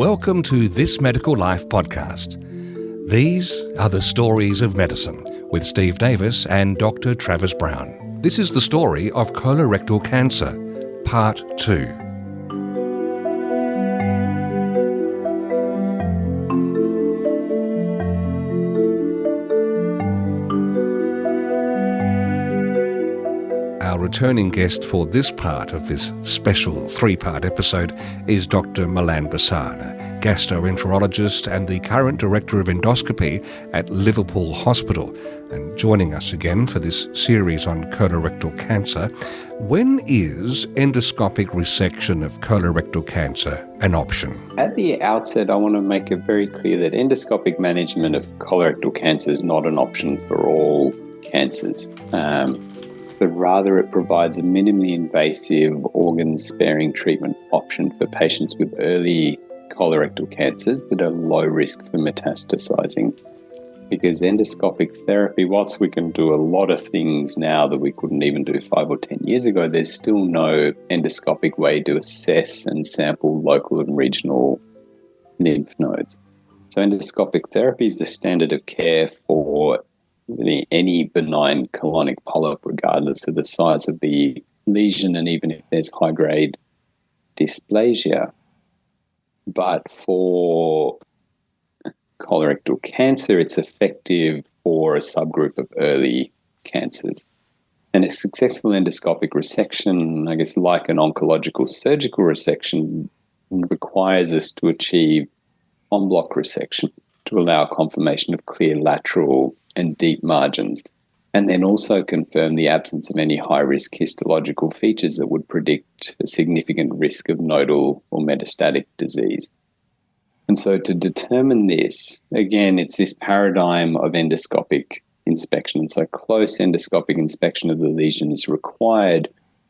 Welcome to This Medical Life podcast. These are the stories of medicine with Steve Davis and Dr. Travis Brown. This is the story of colorectal cancer, part 2. Our returning guest for this part of this special 3-part episode is Dr. Milan Bassan, a gastroenterologist and the current Director of Endoscopy at Liverpool Hospital. And joining us again for this series on colorectal cancer, when is endoscopic resection of colorectal cancer an option? At the outset, I want to make it very clear that endoscopic management of colorectal cancer is not an option for all cancers. But rather it provides a minimally invasive organ-sparing treatment option for patients with early colorectal cancers that are low risk for metastasizing. Because endoscopic therapy, whilst we can do a lot of things now that we couldn't even do 5 or 10 years ago, there's still no endoscopic way to assess and sample local and regional lymph nodes. So endoscopic therapy is the standard of care for any benign colonic polyp, regardless of the size of the lesion and even if there's high-grade dysplasia. But for colorectal cancer, it's effective for a subgroup of early cancers. And a successful endoscopic resection, I guess like an oncological surgical resection, requires us to achieve en bloc resection to allow confirmation of clear lateral and deep margins, and then also confirm the absence of any high-risk histological features that would predict a significant risk of nodal or metastatic disease. And so to determine this, again, it's this paradigm of endoscopic inspection. And so close endoscopic inspection of the lesion is required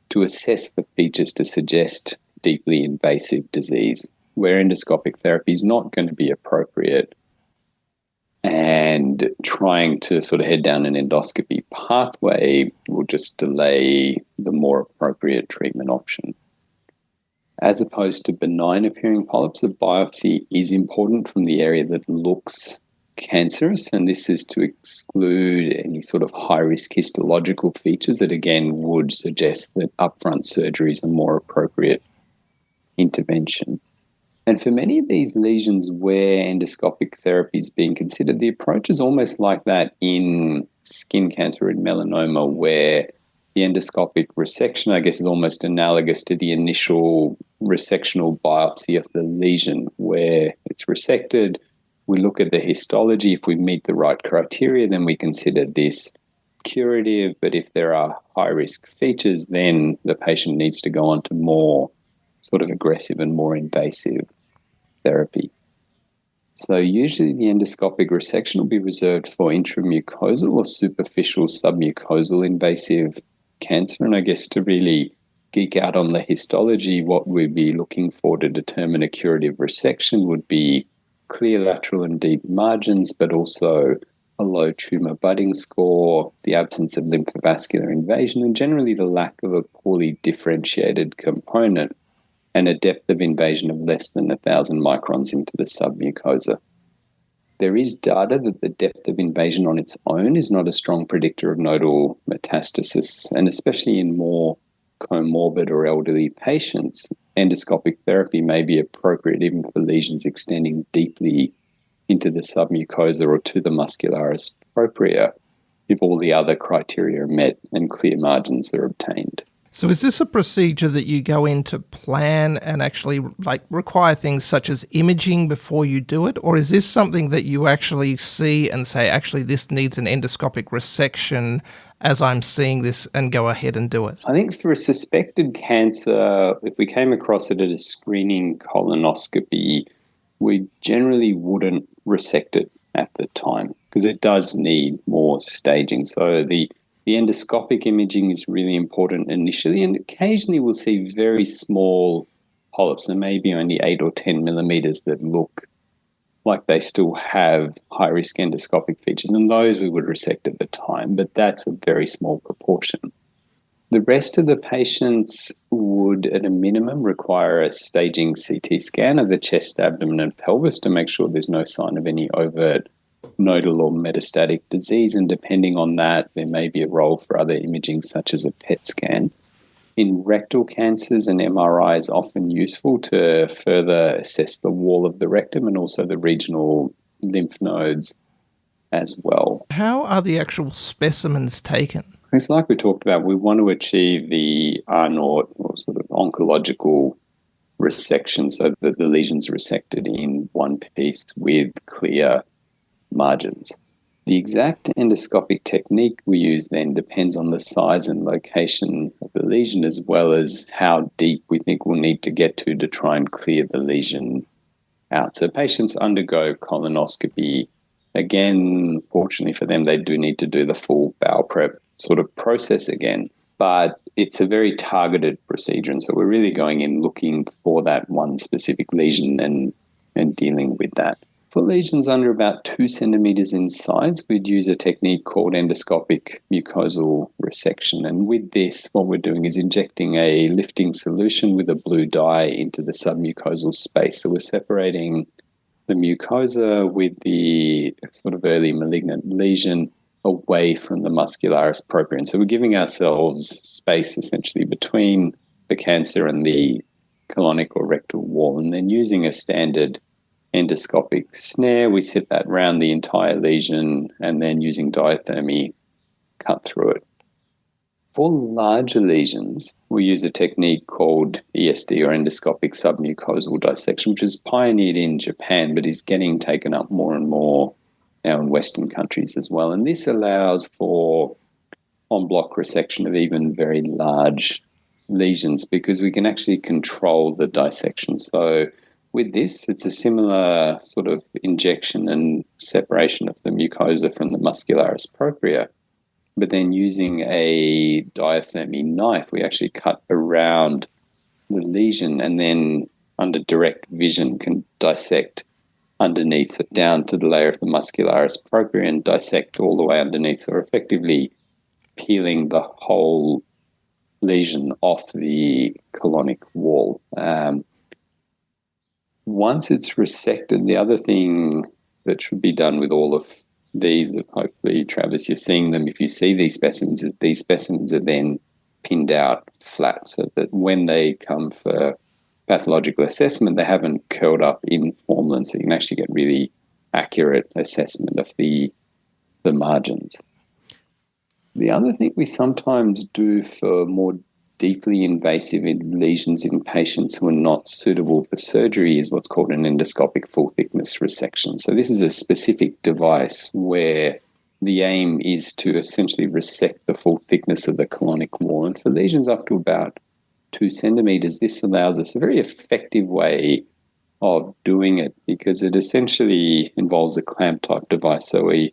to assess the features to suggest deeply invasive disease, where endoscopic therapy is not going to be appropriate, and trying to sort of head down an endoscopy pathway will just delay the more appropriate treatment option. As opposed to benign appearing polyps, a biopsy is important from the area that looks cancerous, and this is to exclude any sort of high-risk histological features that again would suggest that upfront surgery is a more appropriate intervention. And for many of these lesions where endoscopic therapy is being considered, the approach is almost like that in skin cancer and melanoma, where the endoscopic resection, I guess, is almost analogous to the initial resectional biopsy of the lesion, where it's resected, we look at the histology. If we meet the right criteria, then we consider this curative. But if there are high-risk features, then the patient needs to go on to more sort of aggressive and more invasive therapy. So usually the endoscopic resection will be reserved for intramucosal or superficial submucosal invasive cancer. And I guess to really geek out on the histology, what we'd be looking for to determine a curative resection would be clear lateral and deep margins, but also a low tumour budding score, the absence of lymphovascular invasion, and generally the lack of a poorly differentiated component, and a depth of invasion of less than 1,000 microns into the submucosa. There is data that the depth of invasion on its own is not a strong predictor of nodal metastasis, and especially in more comorbid or elderly patients, endoscopic therapy may be appropriate even for lesions extending deeply into the submucosa or to the muscularis propria if all the other criteria are met and clear margins are obtained. So is this a procedure that you go in to plan and actually require things such as imaging before you do it? Or is this something that you actually see and say, actually, this needs an endoscopic resection as I'm seeing this, and go ahead and do it? I think for a suspected cancer, if we came across it at a screening colonoscopy, we generally wouldn't resect it at the time because it does need more staging. So the endoscopic imaging is really important initially, and occasionally we'll see very small polyps, and maybe only 8 or 10 millimeters, that look like they still have high-risk endoscopic features, and those we would resect at the time, but that's a very small proportion. The rest of the patients would, at a minimum, require a staging CT scan of the chest, abdomen, and pelvis to make sure there's no sign of any overt nodal or metastatic disease. And depending on that, there may be a role for other imaging, such as a PET scan. In rectal cancers, an MRI is often useful to further assess the wall of the rectum and also the regional lymph nodes as well. How are the actual specimens taken? It's like we talked about, we want to achieve the R0 or sort of oncological resection so that the lesion's resected in one piece with clear margins. The exact endoscopic technique we use then depends on the size and location of the lesion, as well as how deep we think we'll need to get to try and clear the lesion out. So patients undergo colonoscopy. Again, fortunately for them, they do need to do the full bowel prep sort of process again, but it's a very targeted procedure. And so we're really going in looking for that one specific lesion and dealing with that. For lesions under about 2 centimeters in size, we'd use a technique called endoscopic mucosal resection. And with this, what we're doing is injecting a lifting solution with a blue dye into the submucosal space. So we're separating the mucosa with the sort of early malignant lesion away from the muscularis propria. And so we're giving ourselves space essentially between the cancer and the colonic or rectal wall, and then using a standard endoscopic snare, we sit that around the entire lesion and then using diathermy cut through it. For larger lesions, we use a technique called ESD, or endoscopic submucosal dissection, which is pioneered in Japan but is getting taken up more and more now in Western countries as well. And this allows for en-bloc resection of even very large lesions because we can actually control the dissection. So with this, it's a similar sort of injection and separation of the mucosa from the muscularis propria. But then using a diathermy knife, we actually cut around the lesion and then under direct vision can dissect underneath it down to the layer of the muscularis propria and dissect all the way underneath. So we're effectively peeling the whole lesion off the colonic wall. Once it's resected, the other thing that should be done with all of these, that hopefully, Travis, you're seeing them, if you see these specimens are then pinned out flat so that when they come for pathological assessment, they haven't curled up in formalin, so you can actually get really accurate assessment of the margins. The other thing we sometimes do for more deeply invasive lesions in patients who are not suitable for surgery is what's called an endoscopic full-thickness resection. So this is a specific device where the aim is to essentially resect the full thickness of the colonic wall. And for lesions up to about 2 centimeters, this allows us a very effective way of doing it because it essentially involves a clamp-type device. So we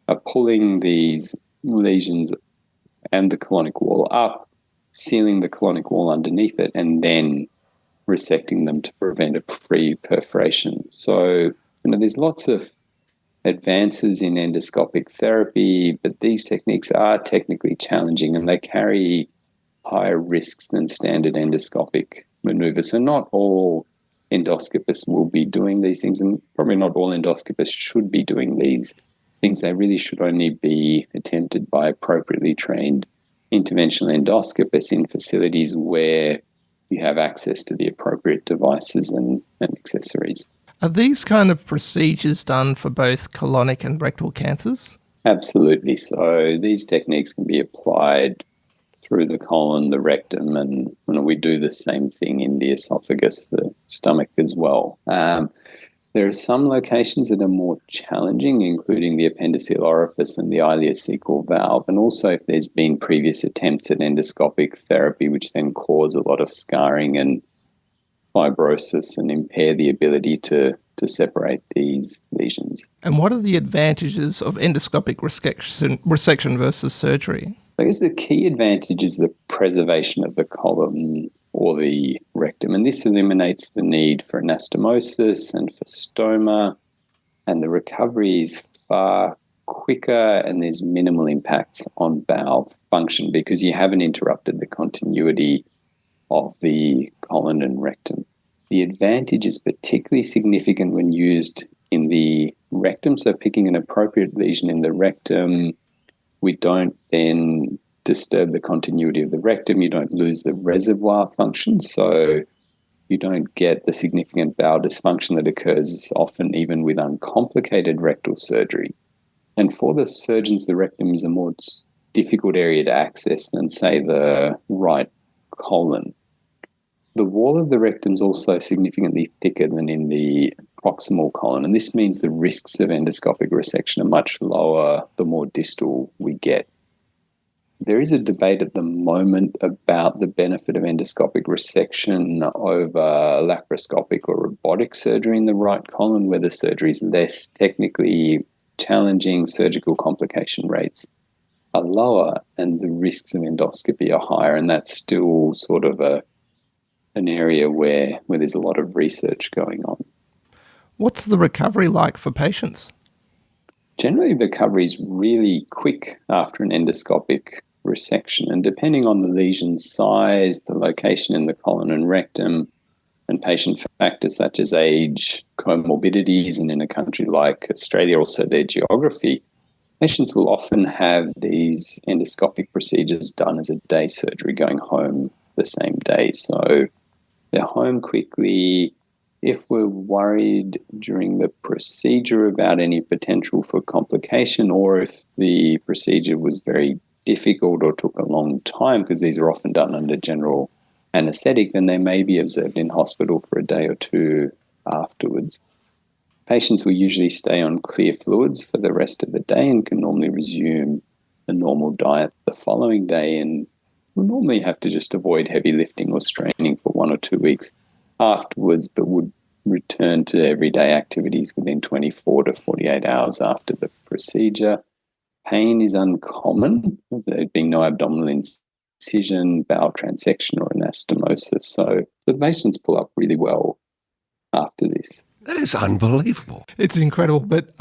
are pulling these lesions and the colonic wall up, sealing the colonic wall underneath it, and then resecting them to prevent a pre-perforation. So, there's lots of advances in endoscopic therapy, but these techniques are technically challenging and they carry higher risks than standard endoscopic maneuvers. So not all endoscopists will be doing these things, and probably not all endoscopists should be doing these things. They really should only be attempted by appropriately trained interventional endoscopists in facilities where you have access to the appropriate devices and accessories. Are these kind of procedures done for both colonic and rectal cancers? Absolutely. So these techniques can be applied through the colon, the rectum, and we do the same thing in the esophagus, the stomach as well. There are some locations that are more challenging, including the appendiceal orifice and the ileocecal valve, and also if there's been previous attempts at endoscopic therapy, which then cause a lot of scarring and fibrosis and impair the ability to separate these lesions. And what are the advantages of endoscopic resection versus surgery? I guess the key advantage is the preservation of the colon or the rectum, and this eliminates the need for anastomosis and for stoma, and the recovery is far quicker and there's minimal impacts on bowel function because you haven't interrupted the continuity of the colon and rectum. The advantage is particularly significant when used in the rectum, so picking an appropriate lesion in the rectum, we don't then disturb the continuity of the rectum, you don't lose the reservoir function, so you don't get the significant bowel dysfunction that occurs often even with uncomplicated rectal surgery. And for the surgeons, the rectum is a more difficult area to access than, say, the right colon. The wall of the rectum is also significantly thicker than in the proximal colon, and this means the risks of endoscopic resection are much lower the more distal we get. There is a debate at the moment about the benefit of endoscopic resection over laparoscopic or robotic surgery in the right colon, where the surgery is less technically challenging, surgical complication rates are lower, and the risks of endoscopy are higher, and that's still sort of an area where there's a lot of research going on. What's the recovery like for patients? Generally, the recovery is really quick after an endoscopic resection, and depending on the lesion size, the location in the colon and rectum, and patient factors such as age, comorbidities, and in a country like Australia, also their geography, patients will often have these endoscopic procedures done as a day surgery, going home the same day. So they're home quickly. If we're worried during the procedure about any potential for complication, or if the procedure was very difficult or took a long time, because these are often done under general anaesthetic, then they may be observed in hospital for a day or two afterwards. Patients will usually stay on clear fluids for the rest of the day and can normally resume a normal diet the following day, and will normally have to just avoid heavy lifting or straining for 1 or 2 weeks afterwards, but would return to everyday activities within 24 to 48 hours after the procedure. Pain is uncommon, there being no abdominal incision, bowel transection, or anastomosis. So the patients pull up really well after this. That is unbelievable. It's incredible. But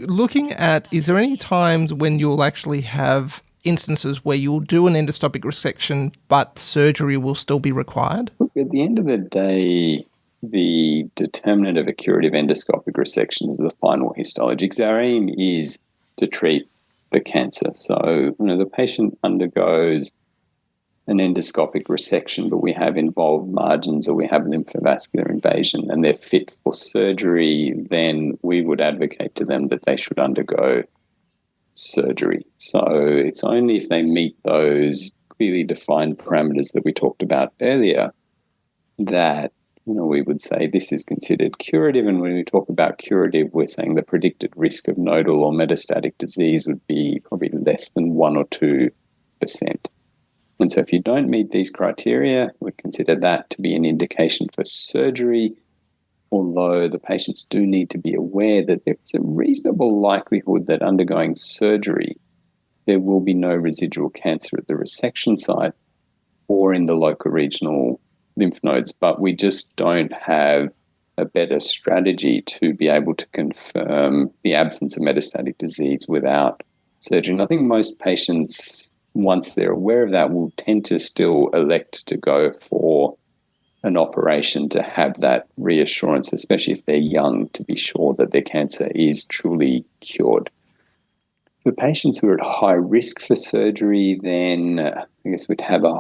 looking at, is there any times when you'll actually have instances where you'll do an endoscopic resection but surgery will still be required? Look, at the end of the day, the determinant of a curative endoscopic resection is the final histology, because our aim is to treat the cancer. So, the patient undergoes an endoscopic resection, but we have involved margins or we have lymphovascular invasion and they're fit for surgery, then we would advocate to them that they should undergo surgery. So it's only if they meet those clearly defined parameters that we talked about earlier that we would say this is considered curative. And when we talk about curative, we're saying the predicted risk of nodal or metastatic disease would be probably less than 1 or 2%. And so if you don't meet these criteria, we consider that to be an indication for surgery, although the patients do need to be aware that there's a reasonable likelihood that undergoing surgery, there will be no residual cancer at the resection site or in the locoregional lymph nodes, but we just don't have a better strategy to be able to confirm the absence of metastatic disease without surgery. And I think most patients, once they're aware of that, will tend to still elect to go for an operation to have that reassurance, especially if they're young, to be sure that their cancer is truly cured. For patients who are at high risk for surgery, then I guess we'd have a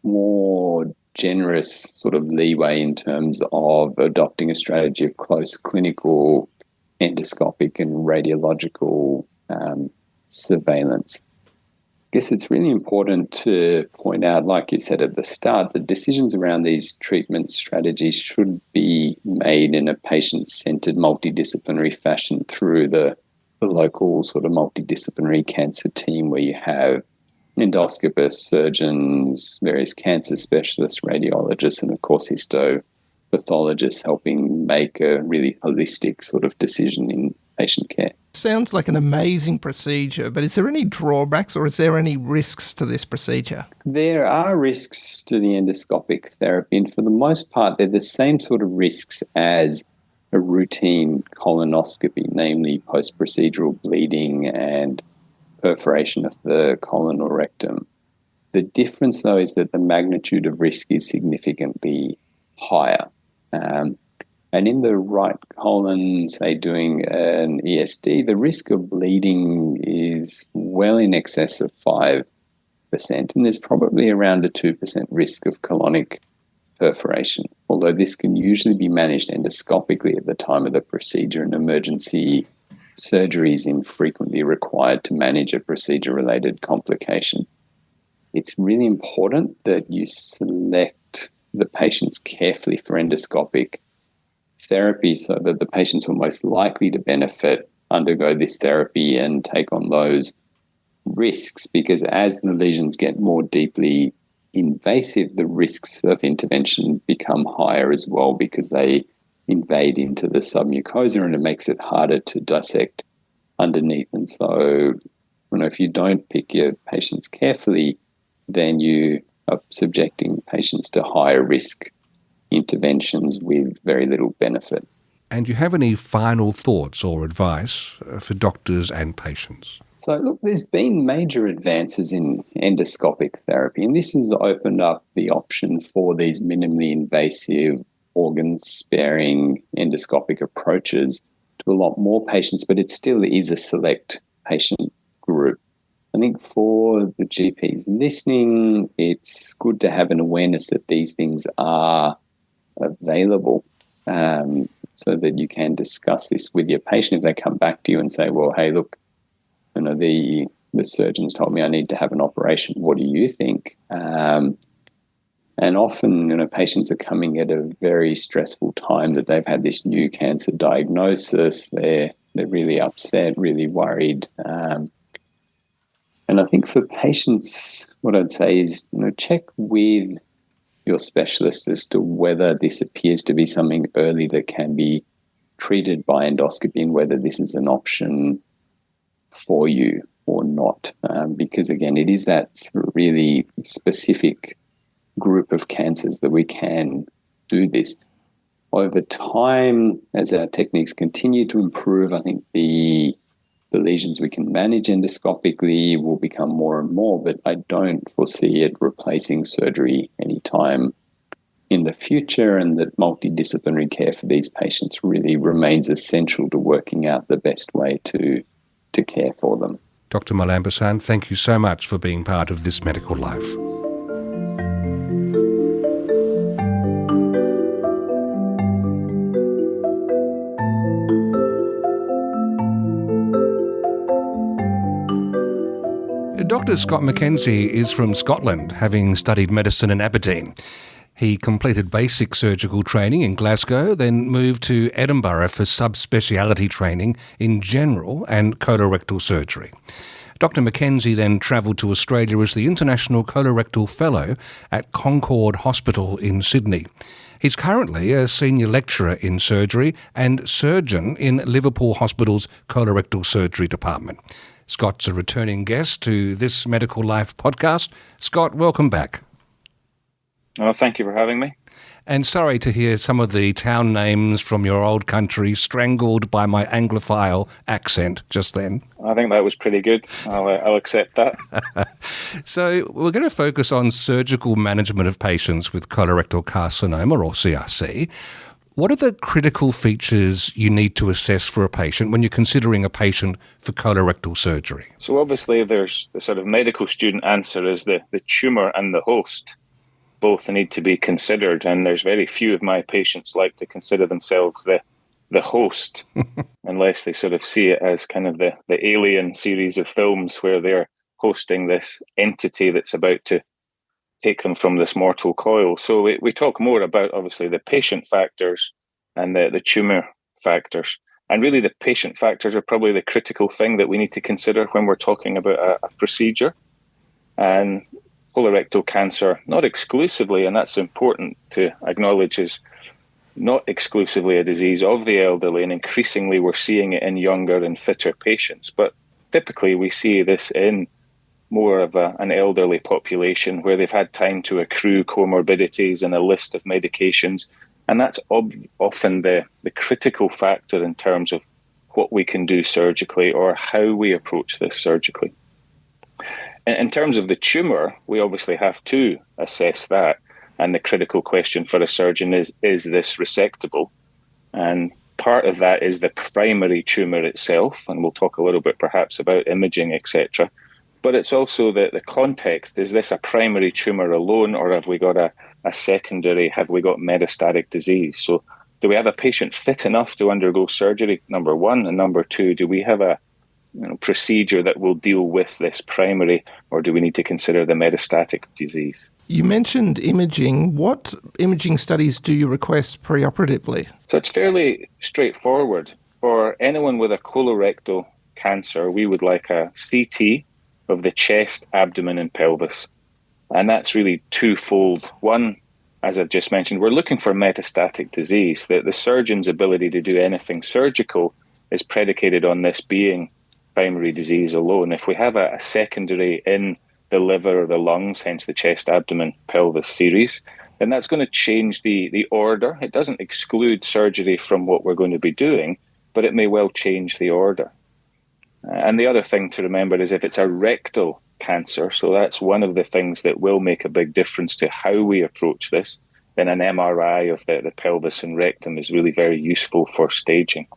more generous sort of leeway in terms of adopting a strategy of close clinical, endoscopic and radiological surveillance. I guess it's really important to point out, like you said at the start, the decisions around these treatment strategies should be made in a patient-centered, multidisciplinary fashion through the local sort of multidisciplinary cancer team, where you have endoscopists, surgeons, various cancer specialists, radiologists, and of course histopathologists helping make a really holistic sort of decision in patient care. Sounds like an amazing procedure, but is there any drawbacks or is there any risks to this procedure? There are risks to the endoscopic therapy, and for the most part, they're the same sort of risks as a routine colonoscopy, namely post-procedural bleeding and perforation of the colon or rectum. The difference, though, is that the magnitude of risk is significantly higher. And in the right colon, say doing an ESD, the risk of bleeding is well in excess of 5%, and there's probably around a 2% risk of colonic perforation, although this can usually be managed endoscopically at the time of the procedure, and emergency surgery is infrequently required to manage a procedure-related complication. It's really important that you select the patients carefully for endoscopic therapy so that the patients who are most likely to benefit undergo this therapy and take on those risks, because as the lesions get more deeply invasive, the risks of intervention become higher as well, because they invade into the submucosa and it makes it harder to dissect underneath. And so, if you don't pick your patients carefully, then you are subjecting patients to higher risk interventions with very little benefit. And do you have any final thoughts or advice for doctors and patients? So, look, there's been major advances in endoscopic therapy, and this has opened up the option for these minimally invasive, organ-sparing endoscopic approaches to a lot more patients, but it still is a select patient group. I think for the GPs listening, it's good to have an awareness that these things are available, so that you can discuss this with your patient if they come back to you and say, well, hey, look, the surgeons told me I need to have an operation. What do you think? And often, patients are coming at a very stressful time, that they've had this new cancer diagnosis. They're really upset, really worried. And I think for patients, what I'd say is, check with your specialist as to whether this appears to be something early that can be treated by endoscopy and whether this is an option for you or not. Because again, it is that really specific group of cancers that we can do this. Over time, as our techniques continue to improve, I think the lesions we can manage endoscopically will become more and more, but I don't foresee it replacing surgery anytime in the future, and that multidisciplinary care for these patients really remains essential to working out the best way to care for them. Dr. Milan Bassan, thank you so much for being part of This Medical Life. Dr. Scott Mackenzie is from Scotland, having studied medicine in Aberdeen. He completed basic surgical training in Glasgow, then moved to Edinburgh for subspeciality training in general and colorectal surgery. Dr. Mackenzie then travelled to Australia as the International Colorectal Fellow at Concord Hospital in Sydney. He's currently a senior lecturer in surgery and surgeon in Liverpool Hospital's colorectal surgery department. Scott's a returning guest to This Medical Life podcast. Scott, welcome back. Oh, thank you for having me. And sorry to hear some of the town names from your old country strangled by my Anglophile accent just then. I think that was pretty good. I'll accept that. So we're going to focus on surgical management of patients with colorectal carcinoma, or CRC. What are the critical features you need to assess for a patient when you're considering a patient for colorectal surgery? So obviously there's the sort of medical student answer is the tumour and the host. Both need to be considered, and there's very few of my patients like to consider themselves the host unless they sort of see it as kind of the Alien series of films where they're hosting this entity that's about to take them from this mortal coil. So we talk more about obviously the patient factors and the tumour factors. And really the patient factors are probably the critical thing that we need to consider when we're talking about a procedure. And colorectal cancer, not exclusively, and that's important to acknowledge, is not exclusively a disease of the elderly, and increasingly we're seeing it in younger and fitter patients. But typically we see this in more of an elderly population where they've had time to accrue comorbidities and a list of medications. And that's often the critical factor in terms of what we can do surgically or how we approach this surgically. In terms of the tumour, we obviously have to assess that. And the critical question for a surgeon is this resectable? And part of that is the primary tumour itself, and we'll talk a little bit perhaps about imaging, etc. But it's also the context. Is this a primary tumour alone, or have we got a secondary, have we got metastatic disease? So do we have a patient fit enough to undergo surgery, number one? And number two, do we have a procedure that will deal with this primary, or do we need to consider the metastatic disease? You mentioned imaging. What imaging studies do you request preoperatively? So it's fairly straightforward. For anyone with a colorectal cancer, we would like a CT of the chest, abdomen, and pelvis. And that's really twofold. One, as I just mentioned, we're looking for metastatic disease. The surgeon's ability to do anything surgical is predicated on this being primary disease alone. If we have a secondary in the liver or the lungs, hence the chest, abdomen, pelvis series, then that's going to change the order. It doesn't exclude surgery from what we're going to be doing, but it may well change the order. And the other thing to remember is if it's a rectal cancer, so that's one of the things that will make a big difference to how we approach this, then an MRI of the pelvis and rectum is really very useful for staging.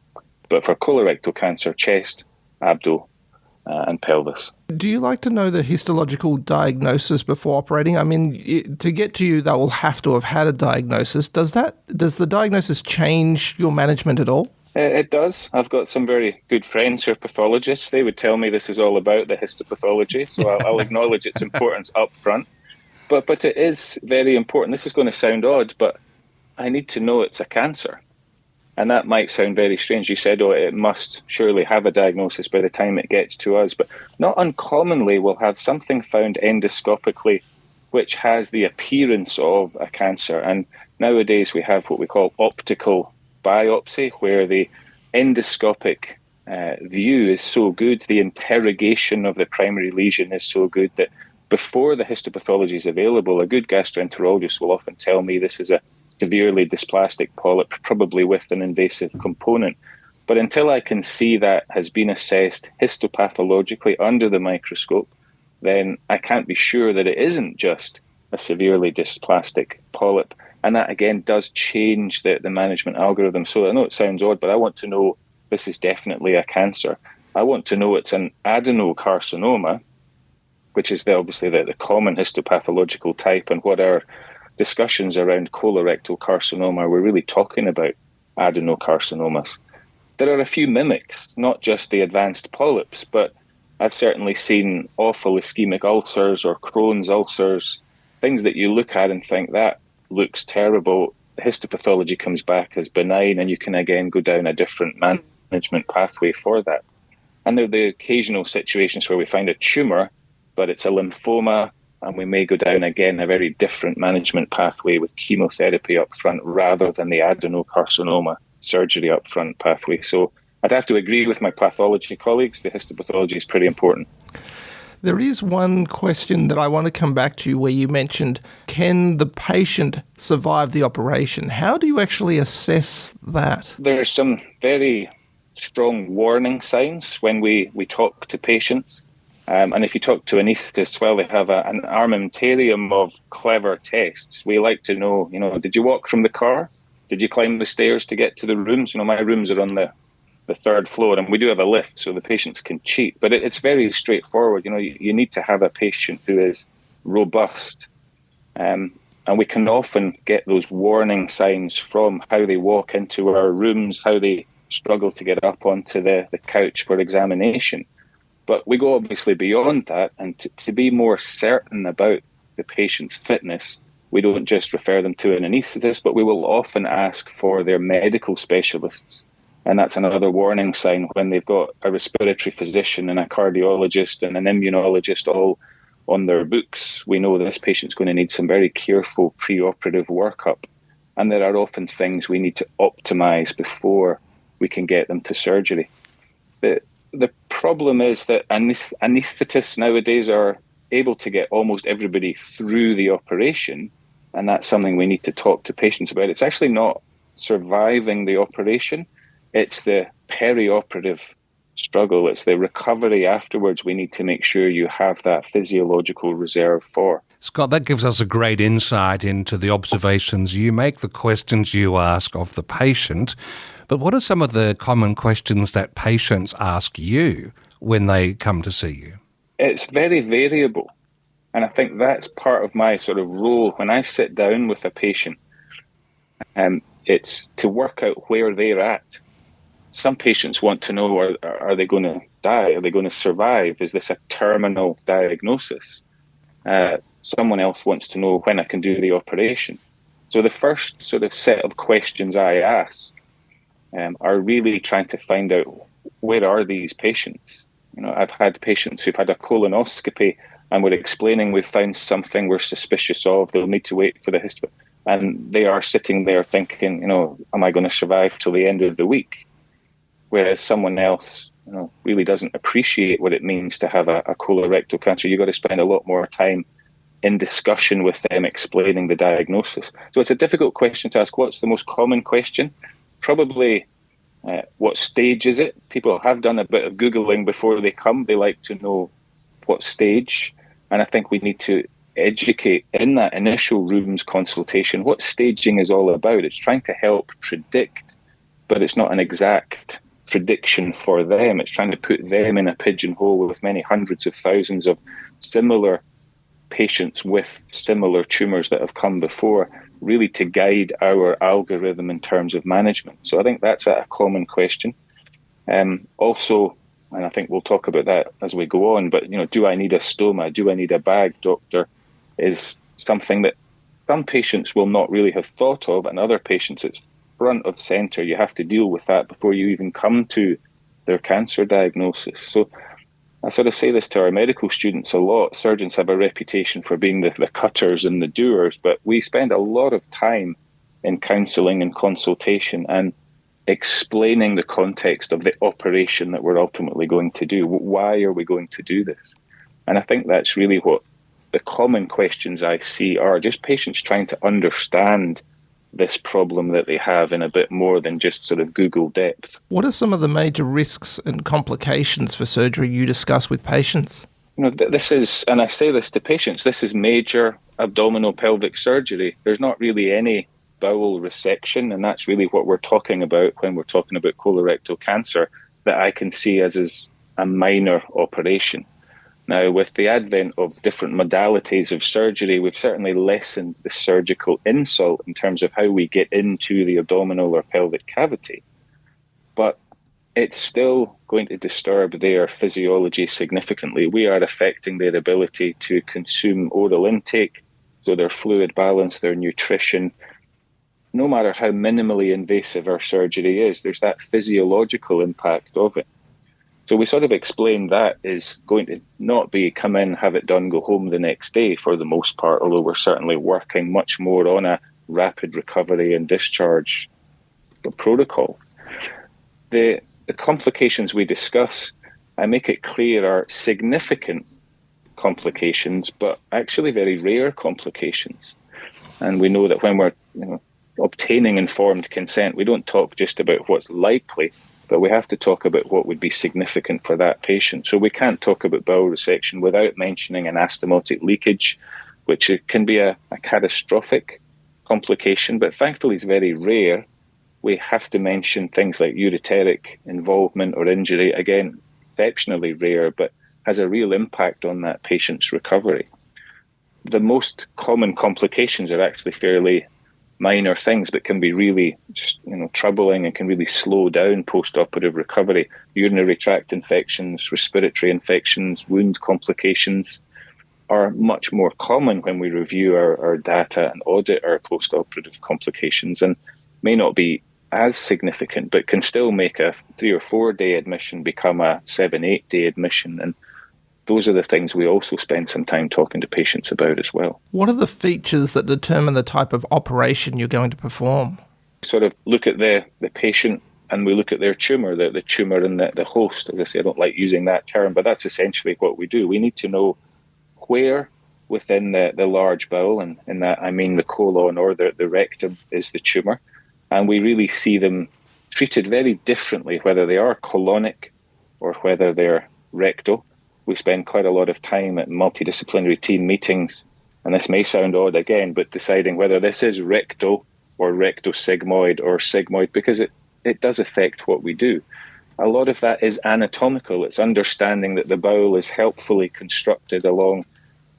But for colorectal cancer, chest, abdo, and pelvis. Do you like to know the histological diagnosis before operating? I mean, to get to you, they will have to have had a diagnosis. Does the diagnosis change your management at all? It does. I've got some very good friends who are pathologists. They would tell me this is all about the histopathology, so I'll acknowledge its importance up front. But it is very important. This is going to sound odd, but I need to know it's a cancer. And that might sound very strange. You said, it must surely have a diagnosis by the time it gets to us. But not uncommonly, we'll have something found endoscopically which has the appearance of a cancer. And nowadays we have what we call optical biopsy, where the endoscopic view is so good, the interrogation of the primary lesion is so good that before the histopathology is available, a good gastroenterologist will often tell me this is a severely dysplastic polyp, probably with an invasive component. But until I can see that has been assessed histopathologically under the microscope, then I can't be sure that it isn't just a severely dysplastic polyp. And that, again, does change the management algorithm. So I know it sounds odd, but I want to know this is definitely a cancer. I want to know it's an adenocarcinoma, which is obviously the common histopathological type, and what our discussions around colorectal carcinoma, we're really talking about adenocarcinomas. There are a few mimics, not just the advanced polyps, but I've certainly seen awful ischemic ulcers or Crohn's ulcers, things that you look at and think that looks terrible. Histopathology comes back as benign, and you can again go down a different management pathway for that. And there are the occasional situations where we find a tumour, but it's a lymphoma, and we may go down again a very different management pathway with chemotherapy up front rather than the adenocarcinoma surgery up front pathway. So I'd have to agree with my pathology colleagues. The histopathology is pretty important. There is one question that I want to come back to where you mentioned, can the patient survive the operation? How do you actually assess that? There are some very strong warning signs when we talk to patients. And if you talk to anaesthetists, well, they have an armamentarium of clever tests. We like to know, did you walk from the car? Did you climb the stairs to get to the rooms? My rooms are on the third floor, and we do have a lift so the patients can cheat. But it's very straightforward. You need to have a patient who is robust. And we can often get those warning signs from how they walk into our rooms, how they struggle to get up onto the couch for examination. But we go obviously beyond that, and to be more certain about the patient's fitness, we don't just refer them to an anaesthetist, but we will often ask for their medical specialists. And that's another warning sign when they've got a respiratory physician and a cardiologist and an immunologist all on their books. We know this patient's going to need some very careful preoperative workup. And there are often things we need to optimize before we can get them to surgery. The problem is that anaesthetists nowadays are able to get almost everybody through the operation, and that's something we need to talk to patients about. It's actually not surviving the operation, it's the perioperative struggle. It's the recovery afterwards we need to make sure you have that physiological reserve for. Scott, that gives us a great insight into the observations you make, the questions you ask of the patient. But what are some of the common questions that patients ask you when they come to see you? It's very variable. And I think that's part of my sort of role when I sit down with a patient. It's to work out where they're at. Some patients want to know, are they going to die? Are they going to survive? Is this a terminal diagnosis? Someone else wants to know when I can do the operation. So the first sort of set of questions I ask are really trying to find out, where are these patients? I've had patients who've had a colonoscopy and we're explaining we've found something we're suspicious of. They'll need to wait for the history. And they are sitting there thinking, am I going to survive till the end of the week? Whereas someone else, really doesn't appreciate what it means to have a colorectal cancer. You've got to spend a lot more time in discussion with them explaining the diagnosis. So it's a difficult question to ask. What's the most common question? Probably what stage is it? People have done a bit of Googling before they come. They like to know what stage. And I think we need to educate in that initial rooms consultation what staging is all about. It's trying to help predict, but it's not an exact prediction for them. It's trying to put them in a pigeonhole with many hundreds of thousands of similar patients with similar tumours that have come before, really to guide our algorithm in terms of management. So I think that's a common question. Also, and I think we'll talk about that as we go on, but, do I need a stoma? Do I need a bag, doctor? Is something that some patients will not really have thought of, and other patients it's front of centre. You have to deal with that before you even come to their cancer diagnosis. So I sort of say this to our medical students a lot. Surgeons have a reputation for being the cutters and the doers, but we spend a lot of time in counselling and consultation and explaining the context of the operation that we're ultimately going to do. Why are we going to do this? And I think that's really what the common questions I see are, just patients trying to understand this problem that they have in a bit more than just sort of Google depth. What are some of the major risks and complications for surgery you discuss with patients? This is, and I say this to patients, this is major abdominal pelvic surgery. There's not really any bowel resection, and that's really what we're talking about when we're talking about colorectal cancer, that I can see as a minor operation. Now, with the advent of different modalities of surgery, we've certainly lessened the surgical insult in terms of how we get into the abdominal or pelvic cavity. But it's still going to disturb their physiology significantly. We are affecting their ability to consume oral intake, so their fluid balance, their nutrition. No matter how minimally invasive our surgery is, there's that physiological impact of it. So we sort of explain that is going to not be come in, have it done, go home the next day for the most part, although we're certainly working much more on a rapid recovery and discharge protocol. The complications we discuss, I make it clear, are significant complications, but actually very rare complications. And we know that when we're obtaining informed consent, we don't talk just about what's likely, but we have to talk about what would be significant for that patient. So we can't talk about bowel resection without mentioning anastomotic leakage, which can be a catastrophic complication, but thankfully is very rare. We have to mention things like ureteric involvement or injury, again, exceptionally rare, but has a real impact on that patient's recovery. The most common complications are actually fairly minor things, but can be really just, troubling and can really slow down post-operative recovery. Urinary tract infections, respiratory infections, wound complications are much more common when we review our data and audit our post-operative complications, and may not be as significant, but can still make a 3 or 4 day admission become a 7-8 day admission. And those are the things we also spend some time talking to patients about as well. What are the features that determine the type of operation you're going to perform? We sort of look at the patient and we look at their tumour, the tumour and the host. As I say, I don't like using that term, but that's essentially what we do. We need to know where within the large bowel, and in that I mean the colon or the rectum, is the tumour. And we really see them treated very differently, whether they are colonic or whether they're rectal. We spend quite a lot of time at multidisciplinary team meetings, and this may sound odd again, but deciding whether this is rectal or rectosigmoid or sigmoid, because it does affect what we do. A lot of that is anatomical. It's understanding that the bowel is helpfully constructed along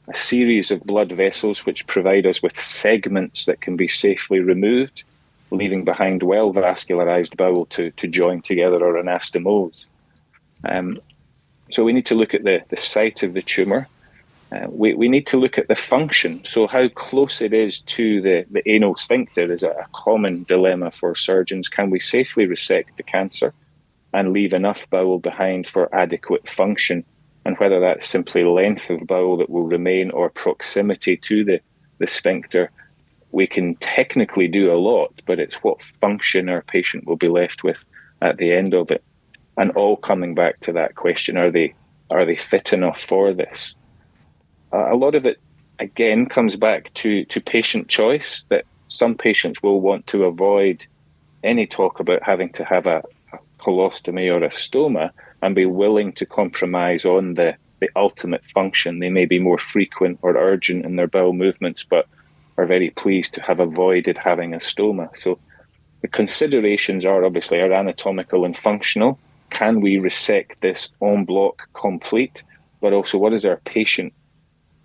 a series of blood vessels which provide us with segments that can be safely removed, leaving behind well-vascularized bowel to join together or anastomose. So we need to look at the site of the tumour. We need to look at the function. So how close it is to the anal sphincter is a common dilemma for surgeons. Can we safely resect the cancer and leave enough bowel behind for adequate function? And whether that's simply length of bowel that will remain or proximity to the sphincter, we can technically do a lot, but it's what function our patient will be left with at the end of it. And all coming back to that question, are they fit enough for this? A lot of it, again, comes back to patient choice, that some patients will want to avoid any talk about having to have a colostomy or a stoma and be willing to compromise on the ultimate function. They may be more frequent or urgent in their bowel movements, but are very pleased to have avoided having a stoma. So the considerations are obviously are anatomical and functional. Can we resect this en bloc complete? But also, what does our patient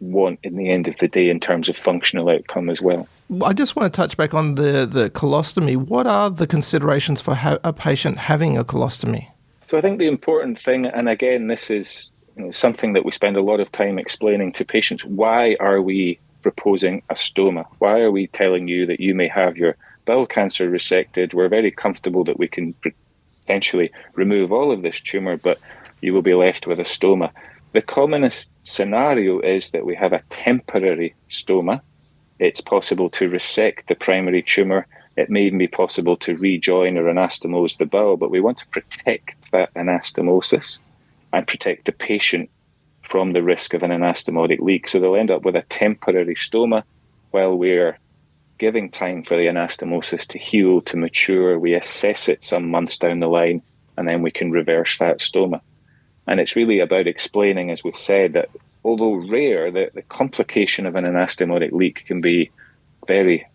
want in the end of the day in terms of functional outcome as well? I just want to touch back on the colostomy. What are the considerations for a patient having a colostomy? So I think the important thing, and again, this is something that we spend a lot of time explaining to patients, why are we proposing a stoma? Why are we telling you that you may have your bowel cancer resected? We're very comfortable that we can potentially remove all of this tumour, but you will be left with a stoma. The commonest scenario is that we have a temporary stoma. It's possible to resect the primary tumour. It may even be possible to rejoin or anastomose the bowel, but we want to protect that anastomosis and protect the patient from the risk of an anastomotic leak. So they'll end up with a temporary stoma while we're giving time for the anastomosis to heal, to mature. We assess it some months down the line, and then we can reverse that stoma. And it's really about explaining, as we've said, that although rare, the complication of an anastomotic leak can be very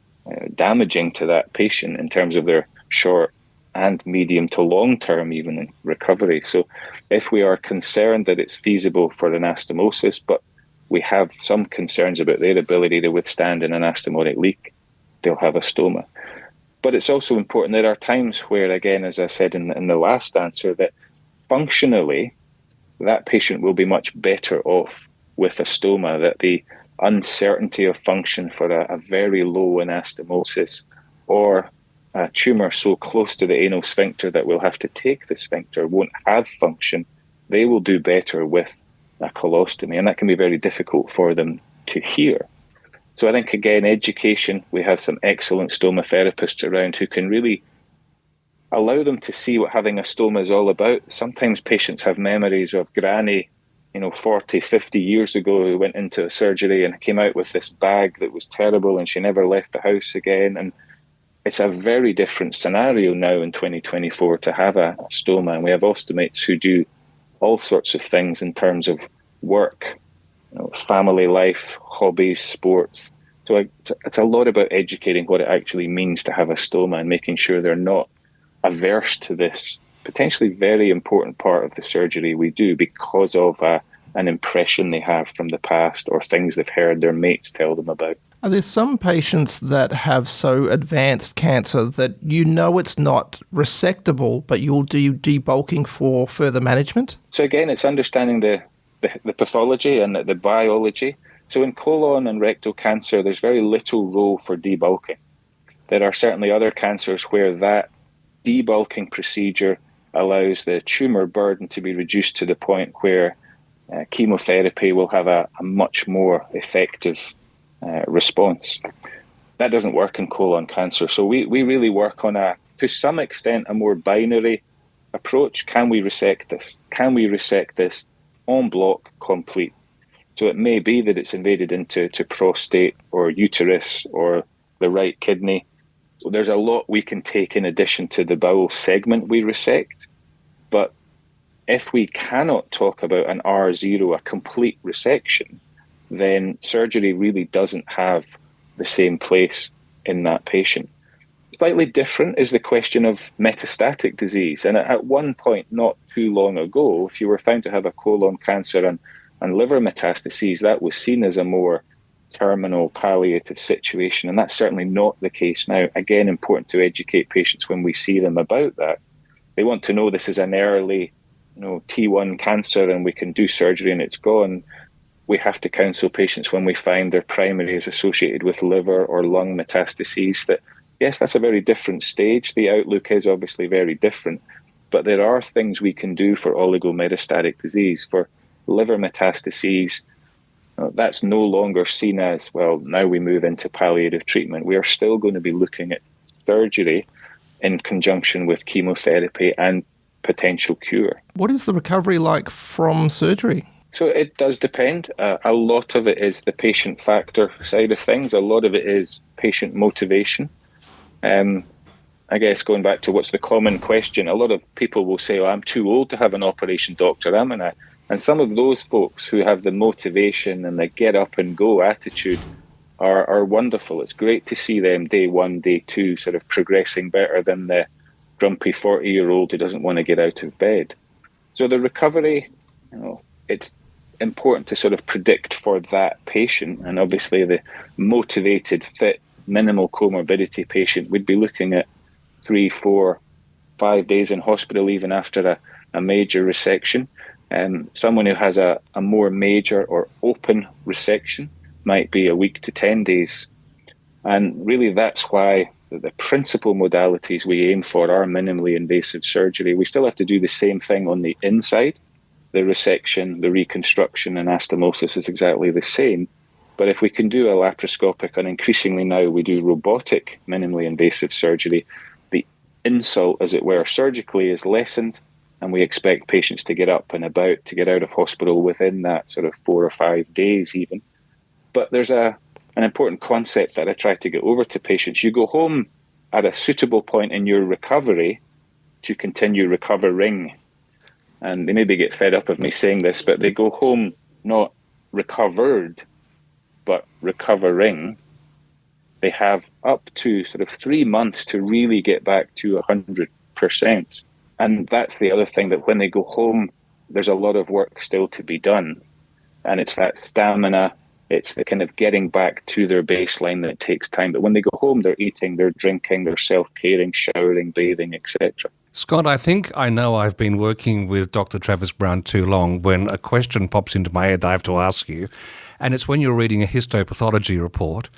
damaging to that patient in terms of their short and medium to long term even recovery. So if we are concerned that it's feasible for anastomosis, but we have some concerns about their ability to withstand an anastomotic leak, they'll have a stoma. But it's also important, there are times where, again, as I said in the last answer, that functionally that patient will be much better off with a stoma, that the uncertainty of function for a very low anastomosis or a tumour so close to the anal sphincter that we'll have to take the sphincter won't have function. They will do better with a colostomy, and that can be very difficult for them to hear. So I think, again, education, we have some excellent stoma therapists around who can really allow them to see what having a stoma is all about. Sometimes patients have memories of granny, 40, 50 years ago, who went into a surgery and came out with this bag that was terrible and she never left the house again. And it's a very different scenario now in 2024 to have a stoma. And we have ostomates who do all sorts of things in terms of work, family life, hobbies, sports. So it's a lot about educating what it actually means to have a stoma and making sure they're not averse to this potentially very important part of the surgery we do because of an impression they have from the past or things they've heard their mates tell them about. Are there some patients that have so advanced cancer that it's not resectable, but you'll do debulking for further management? So again, it's understanding the pathology and the biology. So in colon and rectal cancer, there's very little role for debulking. There are certainly other cancers where that debulking procedure allows the tumour burden to be reduced to the point where chemotherapy will have a much more effective response. That doesn't work in colon cancer. So we really work on to some extent, a more binary approach. Can we resect this? Can we resect this en bloc complete? So it may be that it's invaded into prostate or uterus or the right kidney. So there's a lot we can take in addition to the bowel segment we resect, but If we cannot talk about an R0, a complete resection, then surgery really doesn't have the same place in that patient. Slightly different is the question of metastatic disease. And at one point, not too long ago, if you were found to have a colon cancer and liver metastases, that was seen as a more terminal palliative situation. And that's certainly not the case now. Again, important to educate patients when we see them about that. They want to know this is an early, T1 cancer and we can do surgery and it's gone. We have to counsel patients when we find their primary is associated with liver or lung metastases that, yes, that's a very different stage. The outlook is obviously very different, but there are things we can do for oligometastatic disease. For liver metastases, that's no longer seen as, well, now we move into palliative treatment. We are still going to be looking at surgery in conjunction with chemotherapy and potential cure. What is the recovery like from surgery? So it does depend. A lot of it is the patient factor side of things. A lot of it is patient motivation. I guess going back to what's the common question, a lot of people will say, I'm too old to have an operation, doctor, am I? And some of those folks who have the motivation and the get up and go attitude are wonderful. It's great to see them day one, day two, sort of progressing better than the grumpy 40-year-old who doesn't want to get out of bed. So the recovery, it's important to sort of predict for that patient. And obviously the motivated, fit, minimal comorbidity patient would be looking at 3, 4, 5 days in hospital even after a major resection. Someone who has a more major or open resection might be a week to 10 days. And really that's why the principal modalities we aim for are minimally invasive surgery. We still have to do the same thing on the inside. The resection, the reconstruction and anastomosis is exactly the same. But if we can do a laparoscopic, and increasingly now we do robotic minimally invasive surgery, the insult, as it were, surgically is lessened, and we expect patients to get up and about, to get out of hospital within that sort of 4 or 5 days even. But there's an important concept that I try to get over to patients. You go home at a suitable point in your recovery to continue recovering. And they maybe get fed up of me saying this, but they go home not recovered, but recovering. They have up to sort of 3 months to really get back to 100%. And that's the other thing, that when they go home, there's a lot of work still to be done. And it's that stamina, it's the kind of getting back to their baseline that takes time. But when they go home, they're eating, they're drinking, they're self-caring, showering, bathing, etc. Scott, I think I know I've been working with Dr. Travis Brown too long when a question pops into my head I have to ask you, and it's when you're reading a histopathology report,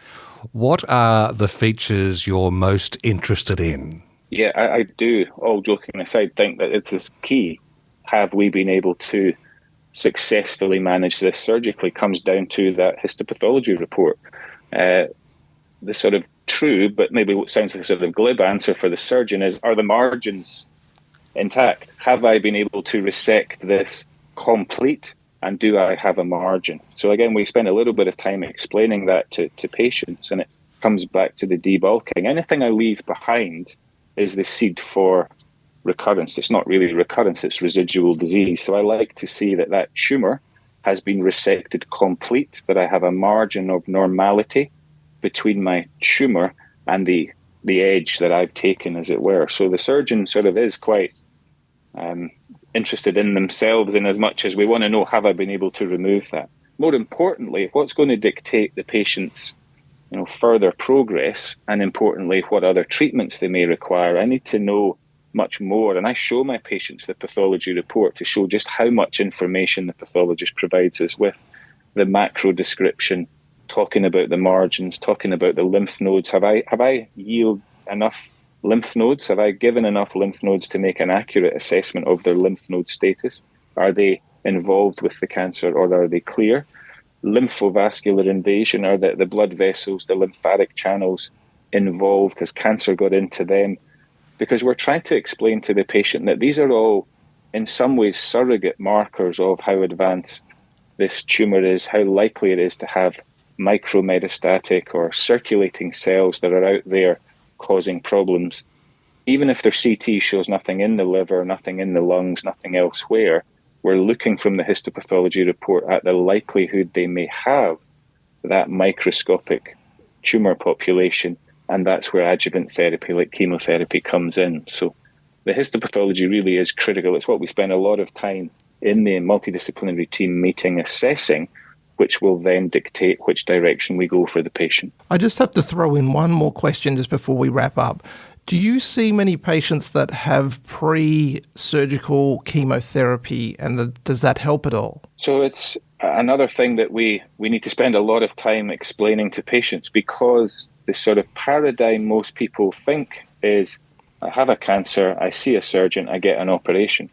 what are the features you're most interested in? Yeah, I do, all joking aside, think that it is key. Have we been able to successfully manage this surgically? Comes down to that histopathology report. The sort of true, but maybe what sounds like a sort of glib answer for the surgeon is, are the margins intact? Have I been able to resect this complete? And do I have a margin? So again, we spend a little bit of time explaining that to patients, and it comes back to the debulking. Anything I leave behind is the seed for recurrence. It's not really recurrence, it's residual disease. So I like to see that tumour has been resected complete, that I have a margin of normality between my tumour and the edge that I've taken, as it were. So the surgeon sort of is quite interested in themselves, in as much as we want to know, have I been able to remove that? More importantly, what's going to dictate the patient's further progress, and importantly, what other treatments they may require. I need to know much more, and I show my patients the pathology report to show just how much information the pathologist provides us with. The macro description, talking about the margins, talking about the lymph nodes. Have I yielded enough lymph nodes? Have I given enough lymph nodes to make an accurate assessment of their lymph node status? Are they involved with the cancer, or are they clear? Lymphovascular invasion, are the blood vessels, the lymphatic channels involved? Has cancer got into them? Because we're trying to explain to the patient that these are all, in some ways, surrogate markers of how advanced this tumour is, how likely it is to have micrometastatic or circulating cells that are out there causing problems. even if their CT shows nothing in the liver, nothing in the lungs, nothing elsewhere, we're looking from the histopathology report at the likelihood they may have that microscopic tumour population, and that's where adjuvant therapy like chemotherapy comes in. So the histopathology really is critical. It's what we spend a lot of time in the multidisciplinary team meeting assessing, which will then dictate which direction we go for the patient. I just have to throw in one more question just before we wrap up. Do you see many patients that have pre-surgical chemotherapy, and does that help at all? So it's another thing that we need to spend a lot of time explaining to patients, because the sort of paradigm most people think is, I have a cancer, I see a surgeon, I get an operation.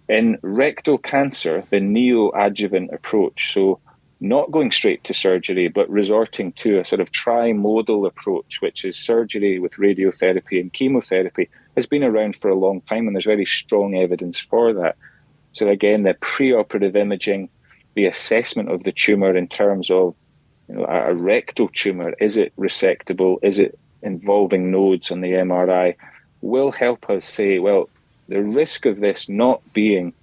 In rectal cancer, the neoadjuvant approach, so not going straight to surgery, but resorting to a sort of trimodal approach, which is surgery with radiotherapy and chemotherapy, has been around for a long time, and there's very strong evidence for that. So again, the preoperative imaging, the assessment of the tumour in terms of, a rectal tumour, is it resectable, is it involving nodes on the MRI, will help us say, well, the risk of this not being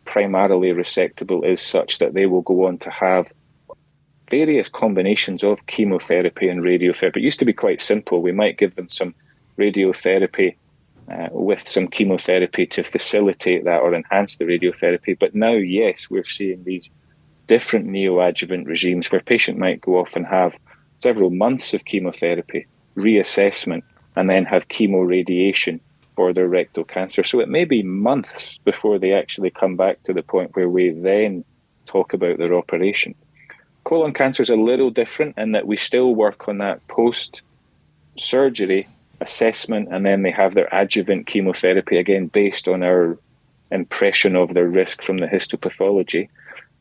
primarily resectable is such that they will go on to have various combinations of chemotherapy and radiotherapy. It used to be quite simple. We might give them some radiotherapy with some chemotherapy to facilitate that or enhance the radiotherapy. But now, yes, we're seeing these different neoadjuvant regimes where a patient might go off and have several months of chemotherapy, reassessment, and then have chemoradiation for their rectal cancer. So it may be months before they actually come back to the point where we then talk about their operation. Colon cancer is a little different in that we still work on that post-surgery assessment, and then they have their adjuvant chemotherapy, again, based on our impression of their risk from the histopathology.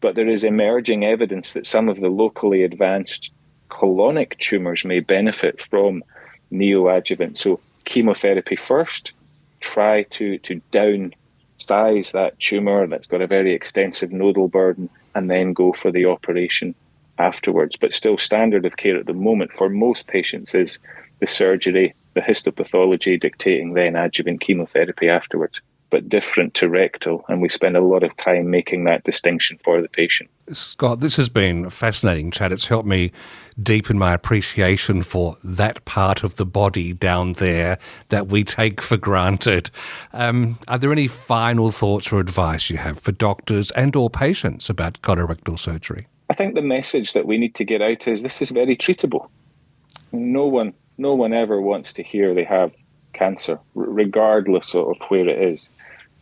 But there is emerging evidence that some of the locally advanced colonic tumours may benefit from neoadjuvant. So chemotherapy first, try to downsize that tumour that's got a very extensive nodal burden, and then go for the operation afterwards. But still, standard of care at the moment for most patients is the surgery, the histopathology dictating then adjuvant chemotherapy afterwards, but different to rectal, and we spend a lot of time making that distinction for the patient. Scott, this has been a fascinating chat. It's helped me deepen my appreciation for that part of the body down there that we take for granted. Are there any final thoughts or advice you have for doctors and or patients about colorectal surgery? I think the message that we need to get out is this is very treatable. No one ever wants to hear they have cancer, regardless of where it is.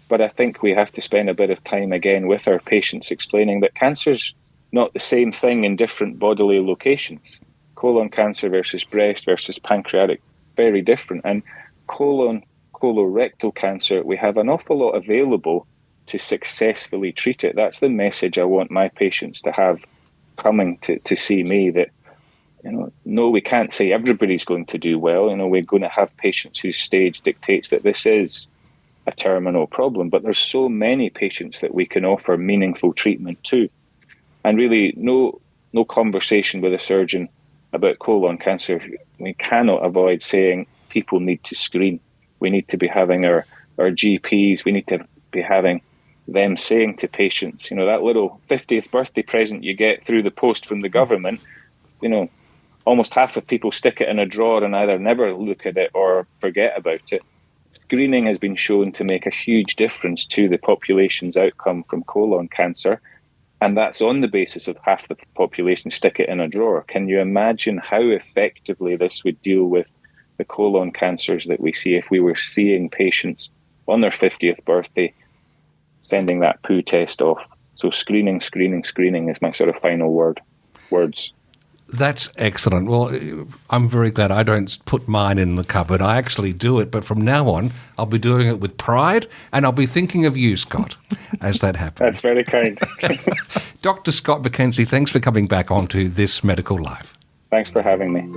But I think we have to spend a bit of time again with our patients explaining that cancer's not the same thing in different bodily locations. Colon cancer versus breast versus pancreatic, very different. And colorectal cancer, we have an awful lot available to successfully treat it. That's the message I want my patients to have coming to see me, that no, we can't say everybody's going to do well. We're going to have patients whose stage dictates that this is a terminal problem, but there's so many patients that we can offer meaningful treatment to. And really, no conversation with a surgeon about colon cancer, we cannot avoid saying people need to screen. We need to be having our GPs, we need to be having them saying to patients, that little 50th birthday present you get through the post from the government, almost half of people stick it in a drawer and either never look at it or forget about it. Screening has been shown to make a huge difference to the population's outcome from colon cancer, and that's on the basis of half the population stick it in a drawer. Can you imagine how effectively this would deal with the colon cancers that we see if we were seeing patients on their 50th birthday sending that poo test off? So screening is my sort of final words. That's excellent. Well, I'm very glad I don't put mine in the cupboard. I actually do it, but from now on, I'll be doing it with pride, and I'll be thinking of you, Scott, as that happens. That's very kind. Dr. Scott Mackenzie, thanks for coming back onto This Medical Life. Thanks for having me.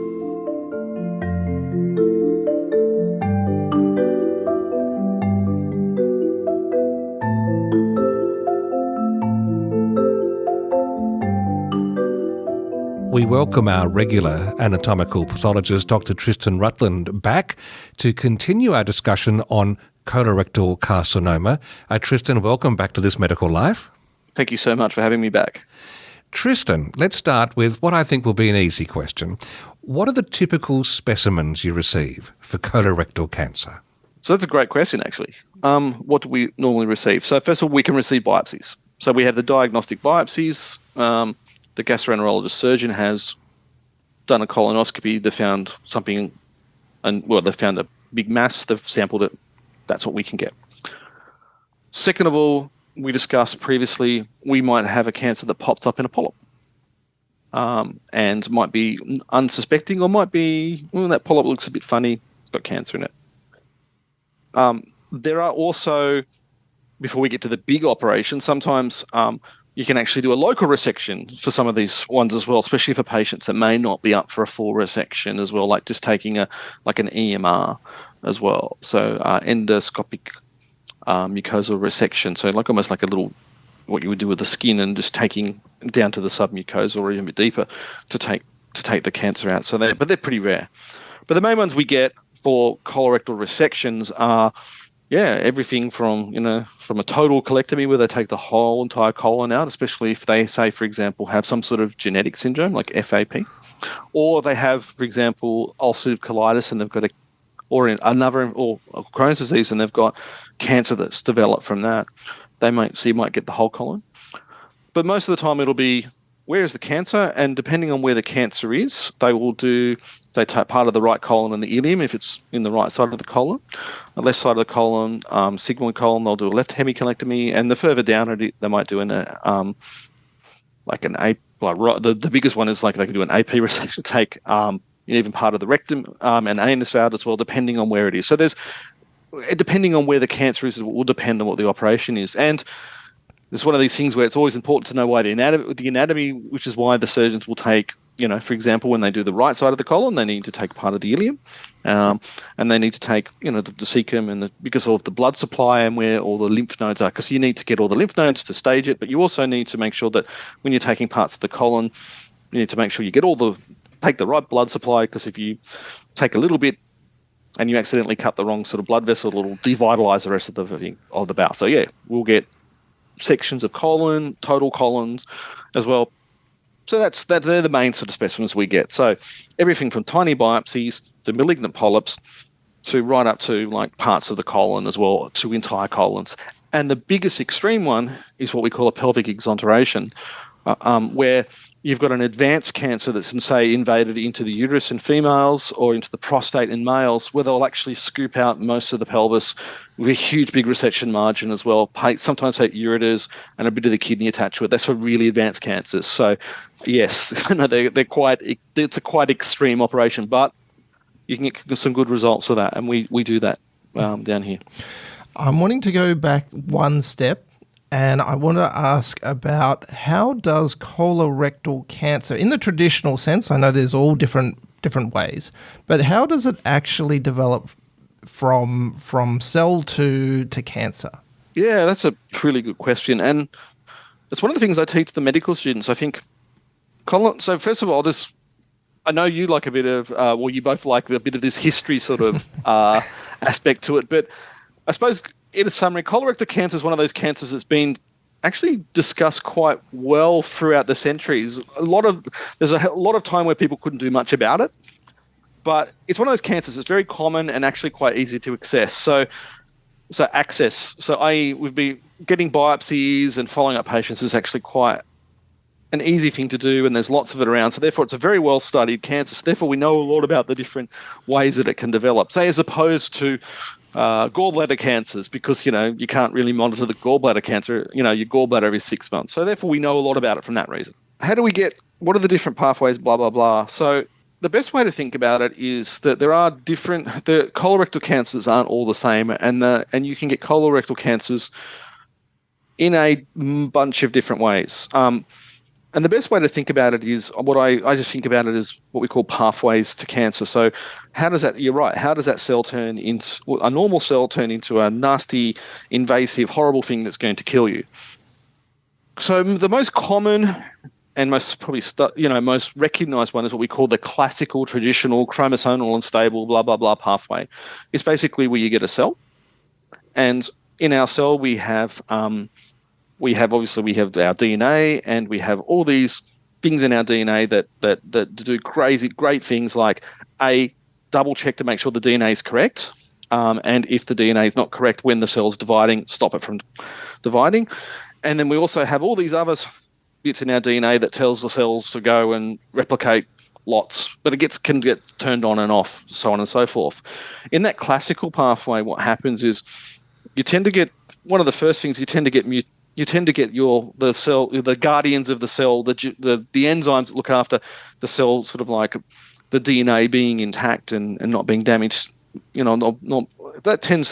we welcome our regular anatomical pathologist, Dr Tristan Rutland, back to continue our discussion on colorectal carcinoma. Tristan, welcome back to This Medical Life. Thank you so much for having me back. Tristan, let's start with what I think will be an easy question. What are the typical specimens you receive for colorectal cancer? So that's a great question, actually. What do we normally receive? So first of all, we can receive biopsies. So we have the diagnostic biopsies. The gastroenterologist surgeon has done a colonoscopy. They found something, they found a big mass. They've sampled it. That's what we can get. Second of all, we discussed previously, we might have a cancer that pops up in a polyp. And might be unsuspecting, or might be, that polyp looks a bit funny, it's got cancer in it. There are also, before we get to the big operation, sometimes you can actually do a local resection for some of these ones as well, especially for patients that may not be up for a full resection as well, like just taking an EMR as well. So endoscopic mucosal resection, so almost like a little, what you would do with the skin, and just taking down to the submucosa or even a bit deeper to take the cancer out. So but they're pretty rare. But the main ones we get for colorectal resections are, everything from a total colectomy where they take the whole entire colon out, especially if they, say, for example, have some sort of genetic syndrome like FAP, or they have, for example, ulcerative colitis and they've got or Crohn's disease and they've got cancer that's developed from that. You might get the whole colon. But most of the time it'll be, where is the cancer? And depending on where the cancer is, they will take part of the right colon and the ileum if it's in the right side of the colon. The left side of the colon, sigmoid colon, they'll do a left hemicolectomy, and the further down they might do the biggest one is they can do an AP resection, take even part of the rectum and anus out as well, depending on where it is. So depending on where the cancer is, it will depend on what the operation is. And it's one of these things where it's always important to know why the anatomy, which is why the surgeons will take, for example, when they do the right side of the colon, they need to take part of the ileum, and they need to take, the cecum, and because of the blood supply and where all the lymph nodes are, because you need to get all the lymph nodes to stage it, but you also need to make sure that when you're taking parts of the colon, you need to make sure you take the right blood supply, because if you take a little bit and you accidentally cut the wrong sort of blood vessel, it'll devitalize the rest of the bowel. So we'll get sections of colon, total colons as well. So they're the main sort of specimens we get. So everything from tiny biopsies to malignant polyps to right up to parts of the colon as well, to entire colons. And the biggest extreme one is what we call a pelvic exoneration, where you've got an advanced cancer that's, say, invaded into the uterus in females or into the prostate in males, where they'll actually scoop out most of the pelvis with a huge big resection margin as well. Sometimes take ureters and a bit of the kidney attached to it. That's for really advanced cancers. So, yes, it's a quite extreme operation, but you can get some good results of that, and we do that down here. I'm wanting to go back one step. And I want to ask about, how does colorectal cancer, in the traditional sense, I know there's all different ways, but how does it actually develop from cell to cancer? Yeah, that's a really good question. And it's one of the things I teach the medical students. I think, so first of all, I know you like a bit of, you both like a bit of this history sort of aspect to it, but I suppose, in a summary, colorectal cancer is one of those cancers that's been actually discussed quite well throughout the centuries. There's a lot of time where people couldn't do much about it, but it's one of those cancers that's very common and actually quite easy to access. So we've been getting biopsies and following up patients is actually quite an easy thing to do, and there's lots of it around. So therefore, it's a very well-studied cancer. So therefore, we know a lot about the different ways that it can develop, say, as opposed to gallbladder cancers, because you can't really monitor the gallbladder cancer, your gallbladder every 6 months. So therefore we know a lot about it from that reason. What are the different pathways, blah blah blah? So the best way to think about it is that the colorectal cancers aren't all the same, and you can get colorectal cancers in a bunch of different ways. And the best way to think about it is I just think about it as what we call pathways to cancer. So you're right, how does that cell a normal cell turn into a nasty, invasive, horrible thing that's going to kill you? So the most common and most probably most recognized one is what we call the classical, traditional, chromosomal unstable, blah, blah, blah pathway. It's basically where you get a cell. And in our cell, we have our DNA, and we have all these things in our DNA that do great things like double check to make sure the DNA is correct. And if the DNA is not correct when the cell's dividing, stop it from dividing. And then we also have all these other bits in our DNA that tells the cells to go and replicate lots, but it can get turned on and off, so on and so forth. In that classical pathway, what happens is you tend to get one of the first things you tend to get the cell, the guardians of the cell, the enzymes that look after the cell, sort of like the DNA being intact and not being damaged. They tend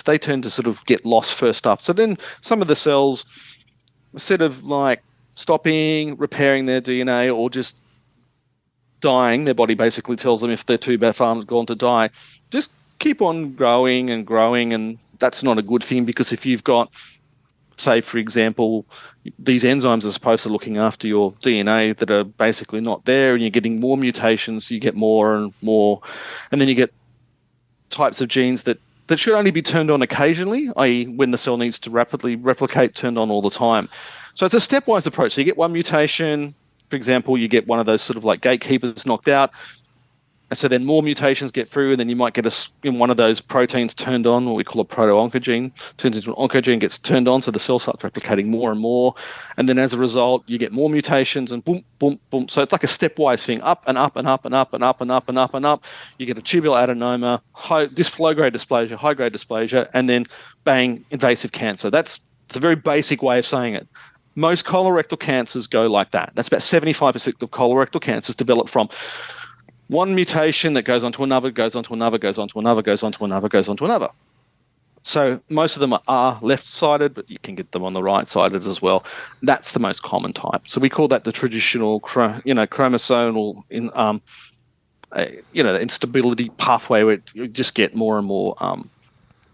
to sort of get lost first up. So then some of the cells, instead of like stopping repairing their DNA or just dying, their body basically tells them if they're too far gone to die, just keep on growing and growing, and that's not a good thing, because if you've got, say, for example, these enzymes are supposed to looking after your DNA that are basically not there, and you're getting more mutations, you get more and more, and then you get types of genes that should only be turned on occasionally, i.e. when the cell needs to rapidly replicate, turned on all the time. So it's a stepwise approach. So you get one mutation, for example, you get one of those sort of like gatekeepers knocked out, and so then more mutations get through, and then you might get one of those proteins turned on, what we call a proto-oncogene, turns into an oncogene, gets turned on, so the cell starts replicating more and more. And then as a result, you get more mutations and boom, boom, boom. So it's like a stepwise thing, up and up and up and up and up and up and up and up. You get a tubular adenoma, low-grade dysplasia, high-grade dysplasia, and then bang, invasive cancer. That's a very basic way of saying it. Most colorectal cancers go like that. That's about 75% of colorectal cancers develop from one mutation that goes on to another, goes on to another, goes on to another, goes on to another, goes on to another. So most of them are left-sided, but you can get them on the right-sided as well. That's the most common type. So we call that the traditional, chromosomal, instability pathway, where you just get more and more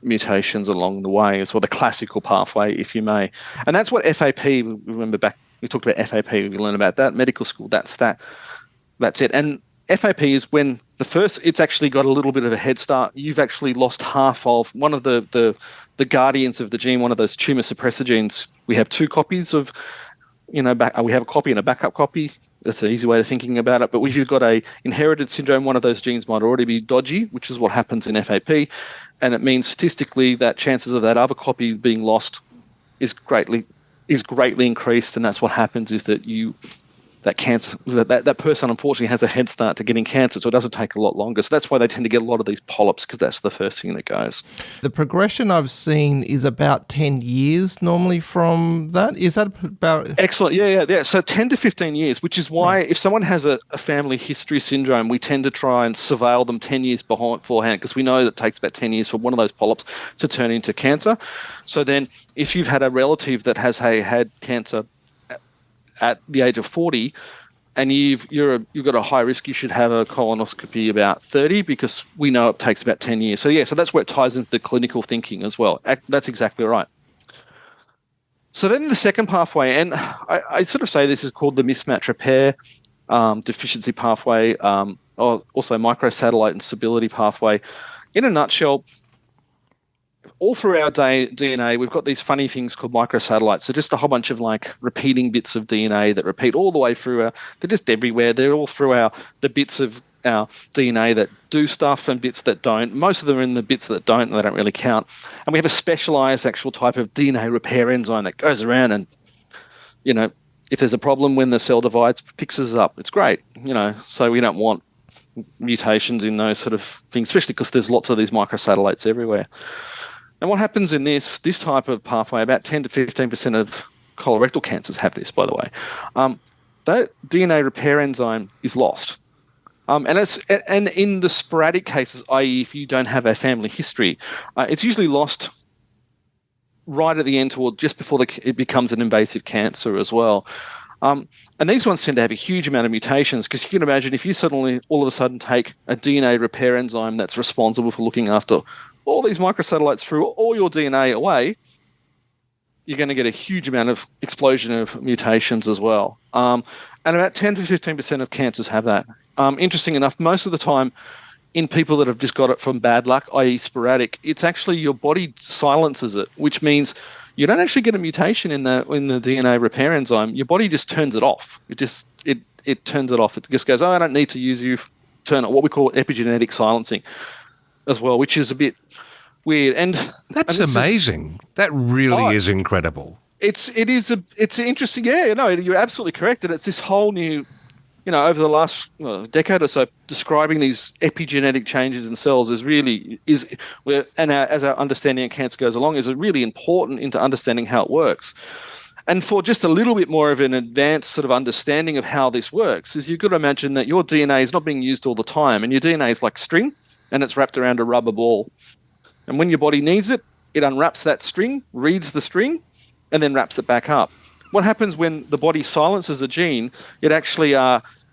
mutations along the way, as well, the classical pathway, if you may. And that's what FAP, remember back, we talked about FAP, we learned about that, medical school, that's it. And FAP is when it's actually got a little bit of a head start. You've actually lost half of one of the guardians of the gene, one of those tumor suppressor genes. We have two copies of, we have a copy and a backup copy. That's an easy way of thinking about it. But if you've got a inherited syndrome, one of those genes might already be dodgy, which is what happens in FAP. And it means statistically that chances of that other copy being lost is greatly increased. And that's what happens, is that that cancer, that person unfortunately has a head start to getting cancer, so it doesn't take a lot longer. So that's why they tend to get a lot of these polyps, because that's the first thing that goes. The progression I've seen is about 10 years normally from that. Is that about... Excellent. Yeah. So 10 to 15 years, which is why if someone has a family history syndrome, we tend to try and surveil them 10 years beforehand, because we know that it takes about 10 years for one of those polyps to turn into cancer. So then if you've had a relative that has had cancer at the age of 40, and you've got a high risk, you should have a colonoscopy about 30, because we know it takes about 10 years. So that's where it ties into the clinical thinking as well. That's exactly right. So then the second pathway, and I sort of say this is called the mismatch repair deficiency pathway, or also microsatellite instability pathway. In a nutshell, all through our DNA, we've got these funny things called microsatellites. So just a whole bunch of like repeating bits of DNA that repeat all the way through they're just everywhere. They're all through the bits of our DNA that do stuff and bits that don't. Most of them are in the bits that don't, and they don't really count. And we have a specialized actual type of DNA repair enzyme that goes around and, if there's a problem when the cell divides, fixes it up. It's great, so we don't want mutations in those sort of things, especially because there's lots of these microsatellites everywhere. And what happens in this type of pathway, about 10 to 15% of colorectal cancers have this, by the way. That DNA repair enzyme is lost. And in the sporadic cases, i.e. if you don't have a family history, it's usually lost right at the end or just before it becomes an invasive cancer as well. And these ones tend to have a huge amount of mutations, because you can imagine if you suddenly all of a sudden take a DNA repair enzyme that's responsible for looking after all these microsatellites through all your DNA away, you're going to get a huge amount of explosion of mutations as well. And And about 10 to 15% of cancers have that. Interesting enough, most of the time in people that have just got it from bad luck, i.e. sporadic, it's actually your body silences it, which means you don't actually get a mutation in the DNA repair enzyme. Your body just turns it off. It turns it off. It just goes, oh, I don't need to use you. Turn it, what we call epigenetic silencing as well, which is a bit weird. And that's amazing. That really is incredible. It's interesting. Yeah, no, you're absolutely correct. And it's this whole new, over the last decade or so, describing these epigenetic changes in cells as our understanding of cancer goes along, is really important into understanding how it works. And for just a little bit more of an advanced sort of understanding of how this works, is you've got to imagine that your DNA is not being used all the time, and your DNA is like string, and it's wrapped around a rubber ball. And when your body needs it, it unwraps that string, reads the string, and then wraps it back up. What happens when the body silences a gene? It actually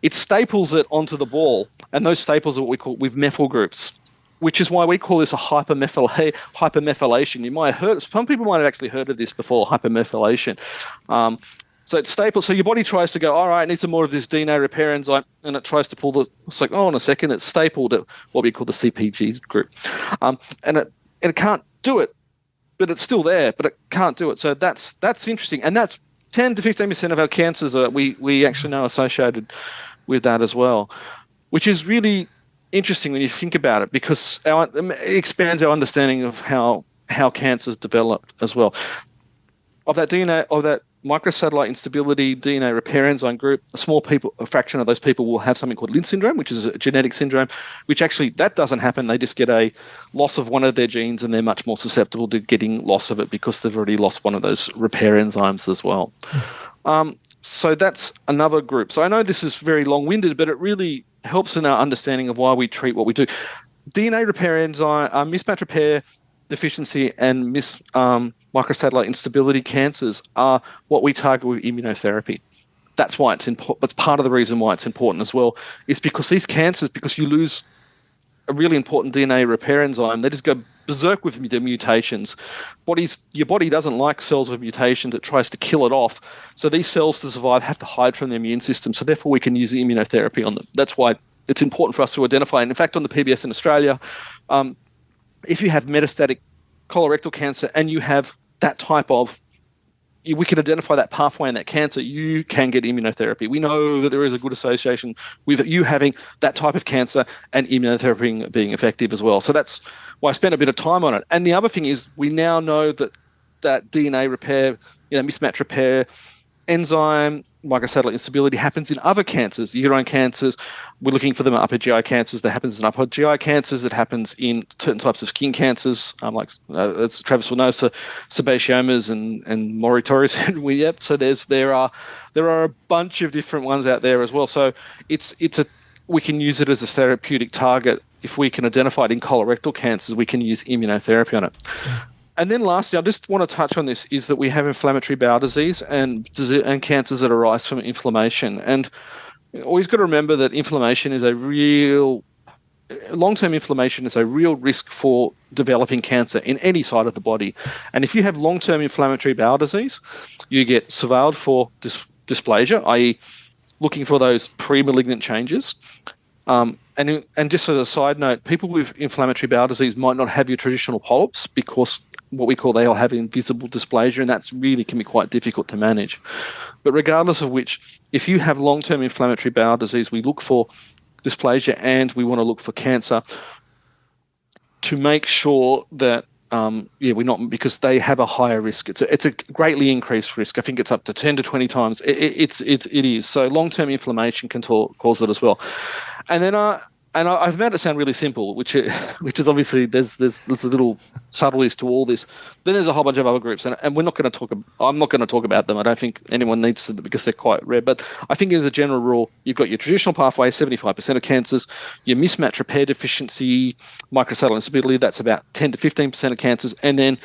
it staples it onto the ball, and those staples are what we call with methyl groups, which is why we call this a hypermethylation. You might have heard, some people might have actually heard of this before, hypermethylation. So it's stapled. So your body tries to go, all right, I need some more of this DNA repair enzyme, and it tries to pull it's like, oh, in a second, it's stapled at what we call the CPG group. And it can't do it, but it's still there, but it can't do it. So that's interesting. And that's 10 to 15% of our cancers we actually know associated with that as well, which is really interesting when you think about it, because it expands our understanding of how cancers developed as well. Of that DNA, of that microsatellite instability DNA repair enzyme group, a fraction of those people will have something called Lynch syndrome, which is a genetic syndrome, which actually that doesn't happen. They just get a loss of one of their genes, and they're much more susceptible to getting loss of it because they've already lost one of those repair enzymes as well. So that's another group. So I know this is very long-winded, but it really helps in our understanding of why we treat what we do. DNA repair enzyme, mismatch repair deficiency, and microsatellite instability cancers are what we target with immunotherapy. That's why it's important. That's part of the reason why it's important as well, is because these cancers, because you lose a really important DNA repair enzyme, they just go berserk with the mutations. Your body doesn't like cells with mutations. It tries to kill it off. So these cells to survive have to hide from the immune system. So therefore we can use immunotherapy on them. That's why it's important for us to identify. And in fact, on the PBS in Australia, if you have metastatic colorectal cancer and you have that type of, we can identify that pathway in that cancer, you can get immunotherapy. We know that there is a good association with you having that type of cancer and immunotherapy being effective as well. So that's why I spent a bit of time on it. And the other thing is, we now know that DNA repair, mismatch repair enzyme, microsatellite instability happens in other cancers, uterine cancers. We're looking for them in upper GI cancers. That happens in upper GI cancers. It happens in certain types of skin cancers, like it's Travis venosa, sebaceomas, and Mori-Torres. So there are a bunch of different ones out there as well. So we can use it as a therapeutic target. If we can identify it in colorectal cancers, we can use immunotherapy on it. And then lastly, I just want to touch on this, is that we have inflammatory bowel disease and cancers that arise from inflammation. And always got to remember that long-term inflammation is a real risk for developing cancer in any side of the body. And if you have long-term inflammatory bowel disease, you get surveilled for dysplasia, i.e. looking for those pre-malignant changes. And just as a side note, people with inflammatory bowel disease might not have your traditional polyps because they'll have invisible dysplasia, and that's really can be quite difficult to manage. But regardless of which, if you have long-term inflammatory bowel disease, we look for dysplasia and we want to look for cancer to make sure that we're not, because they have a higher risk. It's a greatly increased risk. I think it's up to 10 to 20 times. It is. So long-term inflammation can cause it as well. And then I've made it sound really simple, which is obviously there's little subtleties to all this. Then there's a whole bunch of other groups, and we're not going to talk. I'm not going to talk about them. I don't think anyone needs to, because they're quite rare. But I think as a general rule, you've got your traditional pathway, 75% of cancers. Your mismatch repair deficiency, microsatellite instability, that's about 10 to 15% of cancers, and then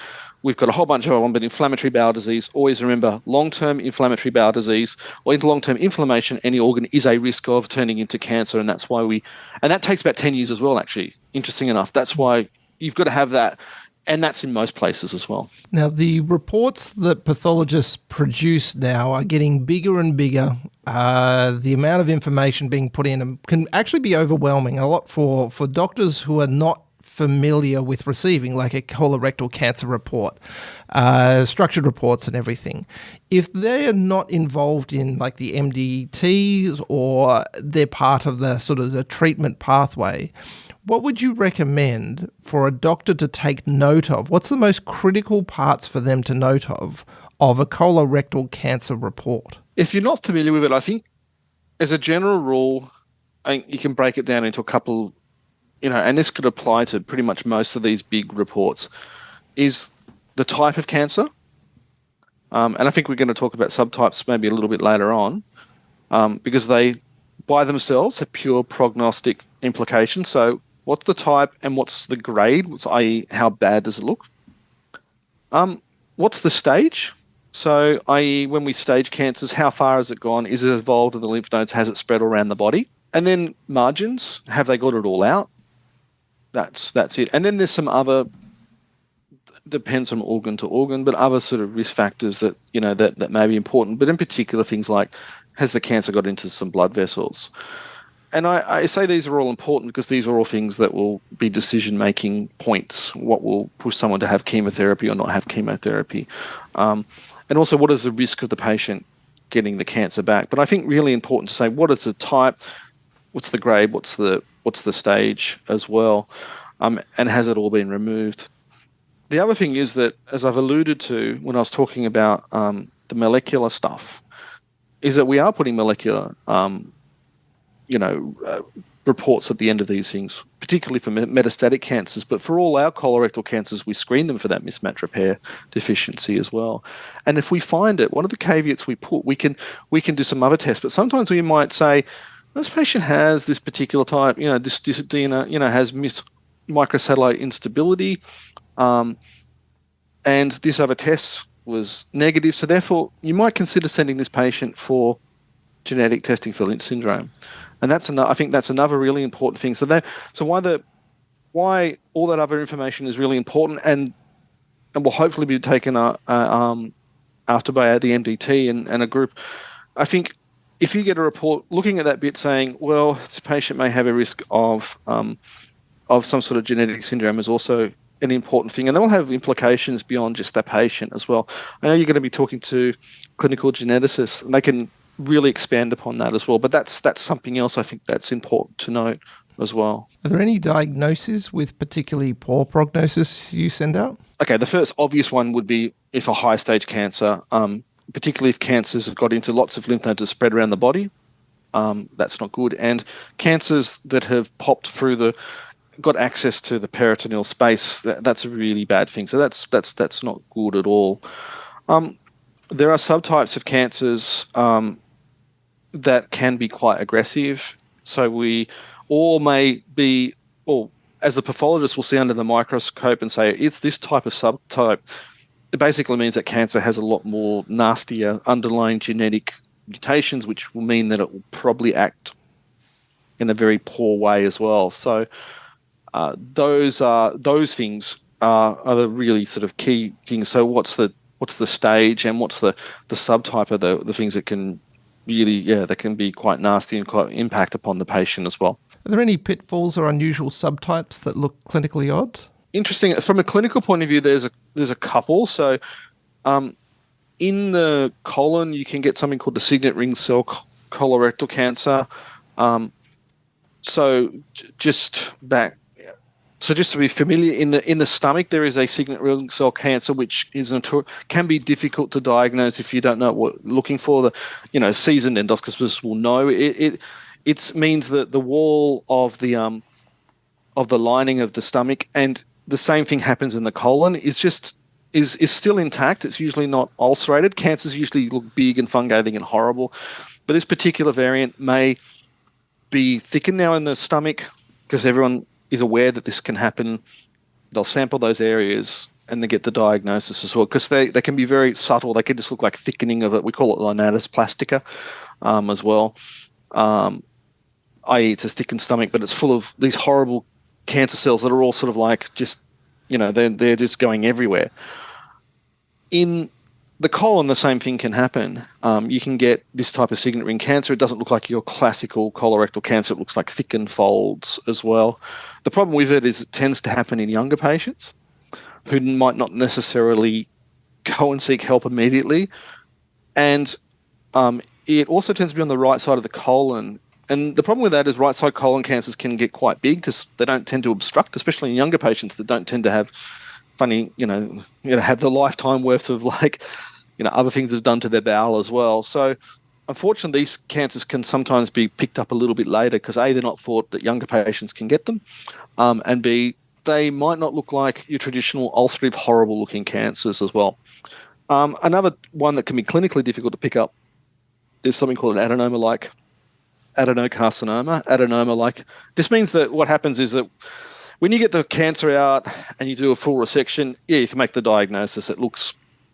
we've got a whole bunch of them, but inflammatory bowel disease, always remember long-term inflammatory bowel disease or long-term inflammation, any organ is a risk of turning into cancer. And that's why and that takes about 10 years as well, actually, interesting enough. That's why you've got to have that. And that's in most places as well. Now, the reports that pathologists produce now are getting bigger and bigger the amount of information being put in can actually be overwhelming. A lot for doctors who are not familiar with receiving, like a colorectal cancer report, structured reports and everything. If they are not involved in like the MDTs or they're part of the sort of the treatment pathway, what would you recommend for a doctor to take note of? What's the most critical parts for them to note of a colorectal cancer report? If you're not familiar with it, I think as a general rule, you can break it down into a couple, and this could apply to pretty much most of these big reports, is the type of cancer. And I think we're going to talk about subtypes maybe a little bit later on, because they, by themselves, have pure prognostic implications. So what's the type and what's the grade, i.e. how bad does it look? What's the stage? So, i.e. when we stage cancers, how far has it gone? Is it involved in the lymph nodes? Has it spread around the body? And then margins, have they got it all out? That's it. And then there's some other, depends on organ to organ, but other sort of risk factors that, that may be important. But in particular, things like, has the cancer got into some blood vessels? And I say these are all important because these are all things that will be decision-making points. What will push someone to have chemotherapy or not have chemotherapy? And also, what is the risk of the patient getting the cancer back? But I think really important to say, what is the type? What's the grade? What's the stage as well? And has it all been removed? The other thing is that, as I've alluded to when I was talking about the molecular stuff, is that we are putting molecular reports at the end of these things, particularly for metastatic cancers. But for all our colorectal cancers, we screen them for that mismatch repair deficiency as well. And if we find it, one of the caveats we put, we can do some other tests. But sometimes we might say, this patient has this particular type, this DNA, has microsatellite instability, and this other test was negative. So therefore, you might consider sending this patient for genetic testing for Lynch syndrome. And I think that's another really important thing. So why all that other information is really important and will hopefully be taken after by the MDT and a group. I think if you get a report looking at that bit saying, well, this patient may have a risk of some sort of genetic syndrome is also an important thing. And that will have implications beyond just that patient as well. I know you're going to be talking to clinical geneticists, and they can really expand upon that as well. But that's something else I think that's important to note as well. Are there any diagnoses with particularly poor prognosis you send out? Okay, the first obvious one would be if a high stage cancer, particularly if cancers have got into lots of lymph nodes that spread around the body, that's not good. And cancers that have popped through got access to the peritoneal space, that's a really bad thing. So that's not good at all. There are subtypes of cancers that can be quite aggressive. So we all may be, or as the pathologist will see under the microscope and say, it's this type of subtype. It basically means that cancer has a lot more nastier underlying genetic mutations, which will mean that it will probably act in a very poor way as well. So those things are the really sort of key things. So what's the stage and what's the subtype of the things that can really, that can be quite nasty and quite impact upon the patient as well. Are there any pitfalls or unusual subtypes that look clinically odd? Interesting. From a clinical point of view, there's a couple. So in the colon, you can get something called the signet ring cell colorectal cancer. So just to be familiar, in the stomach, there is a signet ring cell cancer, which can be difficult to diagnose if you don't know what you're looking for. Seasoned endoscopists will know. It means that the wall of the lining of the stomach, and the same thing happens in the colon, is still intact. It's usually not ulcerated. Cancers usually look big and fungating and horrible, but this particular variant may be thickened now in the stomach because everyone is aware that this can happen. They'll sample those areas and they get the diagnosis as well, because they can be very subtle. They can just look like thickening of it. We call it linatus plastica as well. I.e. it's a thickened stomach, but it's full of these horrible cancer cells that are all sort of like just, they're just going everywhere. In the colon, the same thing can happen. You can get this type of signet ring cancer. It doesn't look like your classical colorectal cancer. It looks like thickened folds as well. The problem with it is it tends to happen in younger patients who might not necessarily go and seek help immediately. And it also tends to be on the right side of the colon. And the problem with that is right side colon cancers can get quite big because they don't tend to obstruct, especially in younger patients that don't tend to have funny, have the lifetime worth of other things have done to their bowel as well. So unfortunately, these cancers can sometimes be picked up a little bit later because A, they're not thought that younger patients can get them, and B, they might not look like your traditional ulcerative, horrible looking cancers as well. Another one that can be clinically difficult to pick up is something called an adenoma-like adenocarcinoma. Adenoma-like, this means that what happens is that when you get the cancer out and you do a full resection, you can make the diagnosis.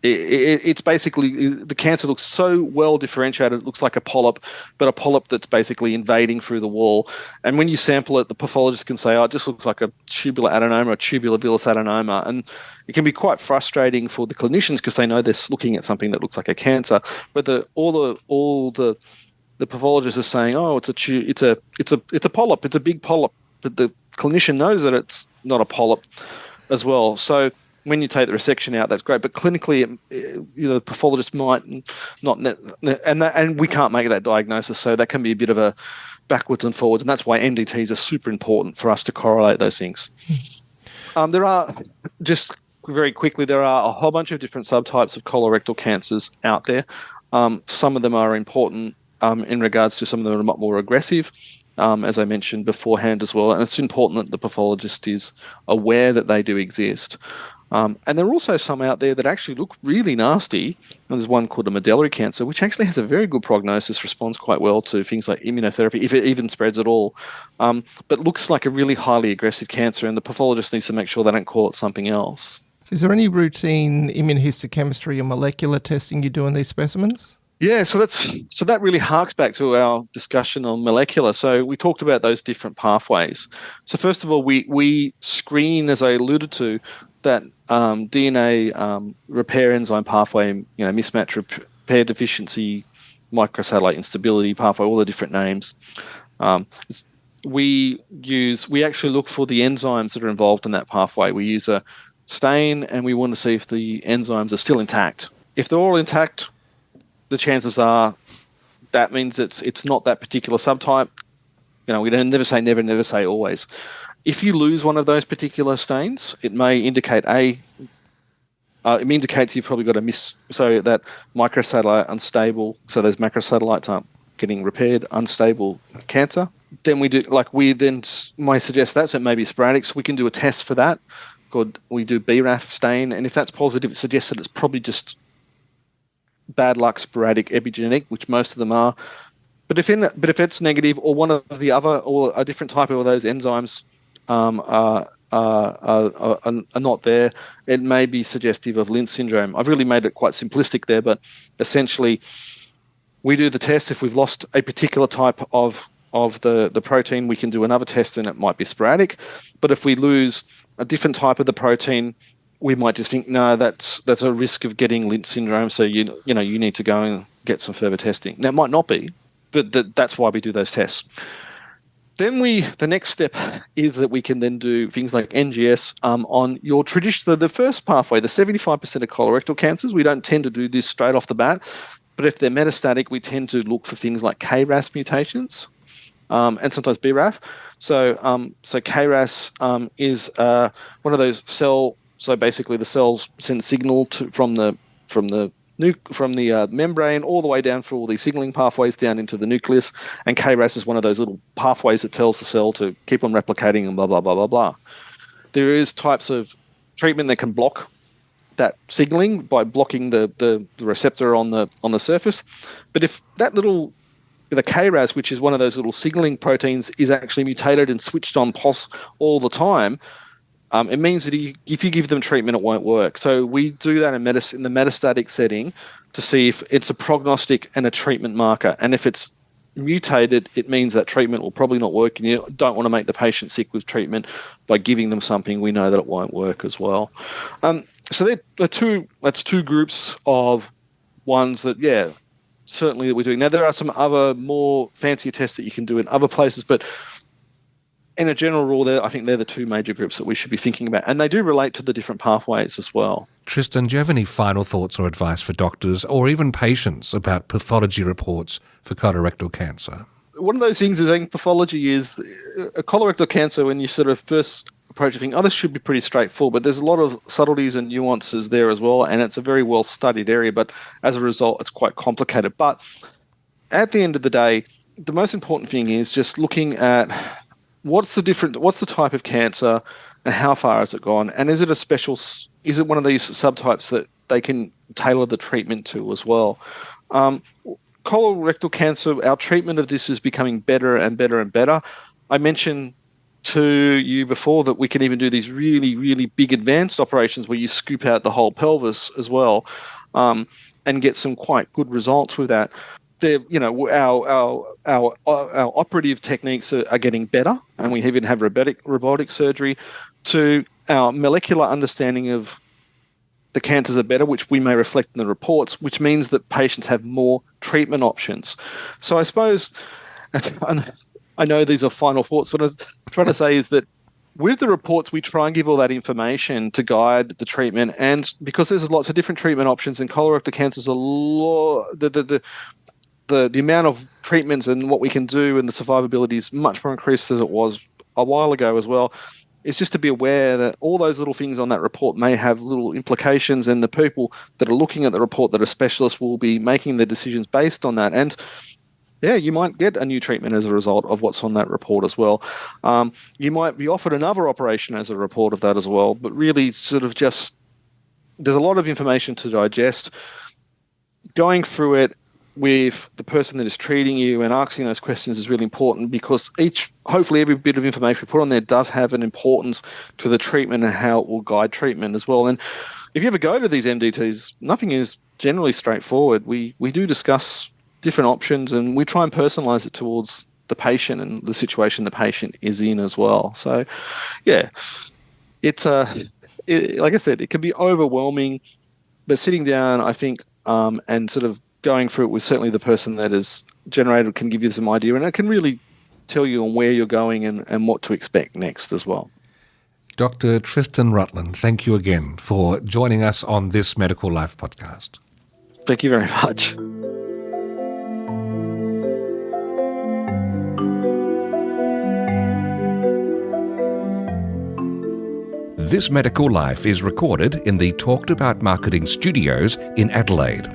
It's basically, the cancer looks so well differentiated, it looks like a polyp, but a polyp that's basically invading through the wall. And when you sample it, the pathologist can say, it just looks like a tubular adenoma or tubular villus adenoma. And it can be quite frustrating for the clinicians because they know they're looking at something that looks like a cancer. But all the pathologist is saying, it's a polyp, it's a big polyp, but the clinician knows that it's not a polyp as well. So when you take the resection out, that's great. But clinically, the pathologist might not, and we can't make that diagnosis. So that can be a bit of a backwards and forwards. And that's why NDTs are super important for us to correlate those things. There are, just very quickly, there are a whole bunch of different subtypes of colorectal cancers out there. Some of them are important in regards to some of them are a lot more aggressive. As I mentioned beforehand as well. And it's important that the pathologist is aware that they do exist. And there are also some out there that actually look really nasty. And there's one called a medullary cancer, which actually has a very good prognosis, responds quite well to things like immunotherapy, if it even spreads at all, but looks like a really highly aggressive cancer, and the pathologist needs to make sure they don't call it something else. Is there any routine immunohistochemistry or molecular testing you do on these specimens? Yeah, so that really harks back to our discussion on molecular. So we talked about those different pathways. So first of all, we screen, as I alluded to, that DNA repair enzyme pathway, mismatch repair deficiency, microsatellite instability pathway, all the different names. We actually look for the enzymes that are involved in that pathway. We use a stain, and we want to see if the enzymes are still intact. If they're all intact, the chances are that means it's not that particular subtype. We don't never say never, never say always. If you lose one of those particular stains, it may indicate it indicates you've probably got so that microsatellite unstable, so those macrosatellites aren't getting repaired, unstable cancer. Then we might suggest that, so it may be sporadic, so we can do a test for that. We do BRAF stain, and if that's positive, it suggests that it's probably just bad luck, sporadic, epigenetic, which most of them are. But if it's negative, or one of the other, or a different type of those enzymes are not there, it may be suggestive of Lynch syndrome. I've really made it quite simplistic there, but essentially, we do the test. If we've lost a particular type of the protein, we can do another test, and it might be sporadic. But if we lose a different type of the protein, we might just think, no, that's a risk of getting Lynch syndrome, so you need to go and get some further testing. Now, it might not be, but that's why we do those tests. Then the next step is that we can then do things like NGS on your traditional, the first pathway, the 75% of colorectal cancers. We don't tend to do this straight off the bat, but if they're metastatic, we tend to look for things like KRAS mutations and sometimes BRAF. So KRAS is one of those So basically, the cells send signal from the membrane all the way down through all these signaling pathways down into the nucleus, and KRAS is one of those little pathways that tells the cell to keep on replicating and blah blah blah blah blah. There is types of treatment that can block that signaling by blocking the receptor on the surface, but if the KRAS, which is one of those little signaling proteins, is actually mutated and switched on POS all the time, it means that if you give them treatment, it won't work. So we do that in the metastatic setting to see if it's a prognostic and a treatment marker. And if it's mutated, it means that treatment will probably not work, and you don't want to make the patient sick with treatment by giving them something we know that it won't work as well. So that's two groups of ones that, certainly that we're doing. Now, there are some other more fancier tests that you can do in other places, but in a general rule, I think they're the two major groups that we should be thinking about, and they do relate to the different pathways as well. Tristan, do you have any final thoughts or advice for doctors or even patients about pathology reports for colorectal cancer? One of those things is in pathology is a colorectal cancer, when you sort of first approach a thing, this should be pretty straightforward, but there's a lot of subtleties and nuances there as well, and it's a very well-studied area, but as a result, it's quite complicated. But at the end of the day, the most important thing is just looking at what's the type of cancer and how far has it gone, and is it one of these subtypes that they can tailor the treatment to as well. Colorectal cancer, our treatment of this is becoming better and better and better. I mentioned to you before that we can even do these really, really big advanced operations where you scoop out the whole pelvis as well, and get some quite good results with that. Our operative techniques are getting better, and we even have robotic surgery. To our molecular understanding of the cancers are better, which we may reflect in the reports, which means that patients have more treatment options. So I suppose, I know these are final thoughts, what I'm trying to say is that with the reports, we try and give all that information to guide the treatment, and because there's lots of different treatment options, and colorectal cancer is a lot, the amount of treatments and what we can do and the survivability is much more increased as it was a while ago as well. It's just to be aware that all those little things on that report may have little implications, and the people that are looking at the report that are specialists will be making their decisions based on that. And you might get a new treatment as a result of what's on that report as well. You might be offered another operation as a report of that as well, but really sort of just, there's a lot of information to digest. Going through it with the person that is treating you and asking those questions is really important, because hopefully every bit of information we put on there does have an importance to the treatment and how it will guide treatment as well. And if you ever go to these MDTs, nothing is generally straightforward. We do discuss different options, and we try and personalize it towards the patient and the situation the patient is in as well. So it's like I said, it can be overwhelming, but sitting down, I think, and sort of going through it with certainly the person that is generated can give you some idea, and it can really tell you on where you're going and what to expect next as well. Dr. Tristan Rutland, thank you again for joining us on this Medical Life podcast. Thank you very much. This Medical Life is recorded in the Talked About Marketing Studios in Adelaide.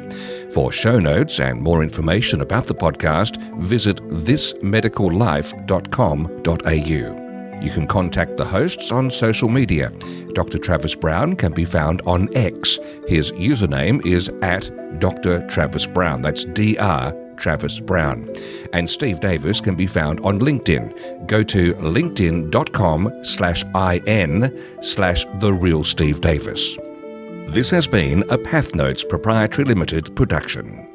For show notes and more information about the podcast, visit thismedicallife.com.au. You can contact the hosts on social media. Dr. Travis Brown can be found on X. His username is @Dr. Travis Brown. That's Dr. Travis Brown. And Steve Davis can be found on LinkedIn. Go to linkedin.com/in/TheRealSteveDavis. This has been a PathNotes Proprietary Limited production.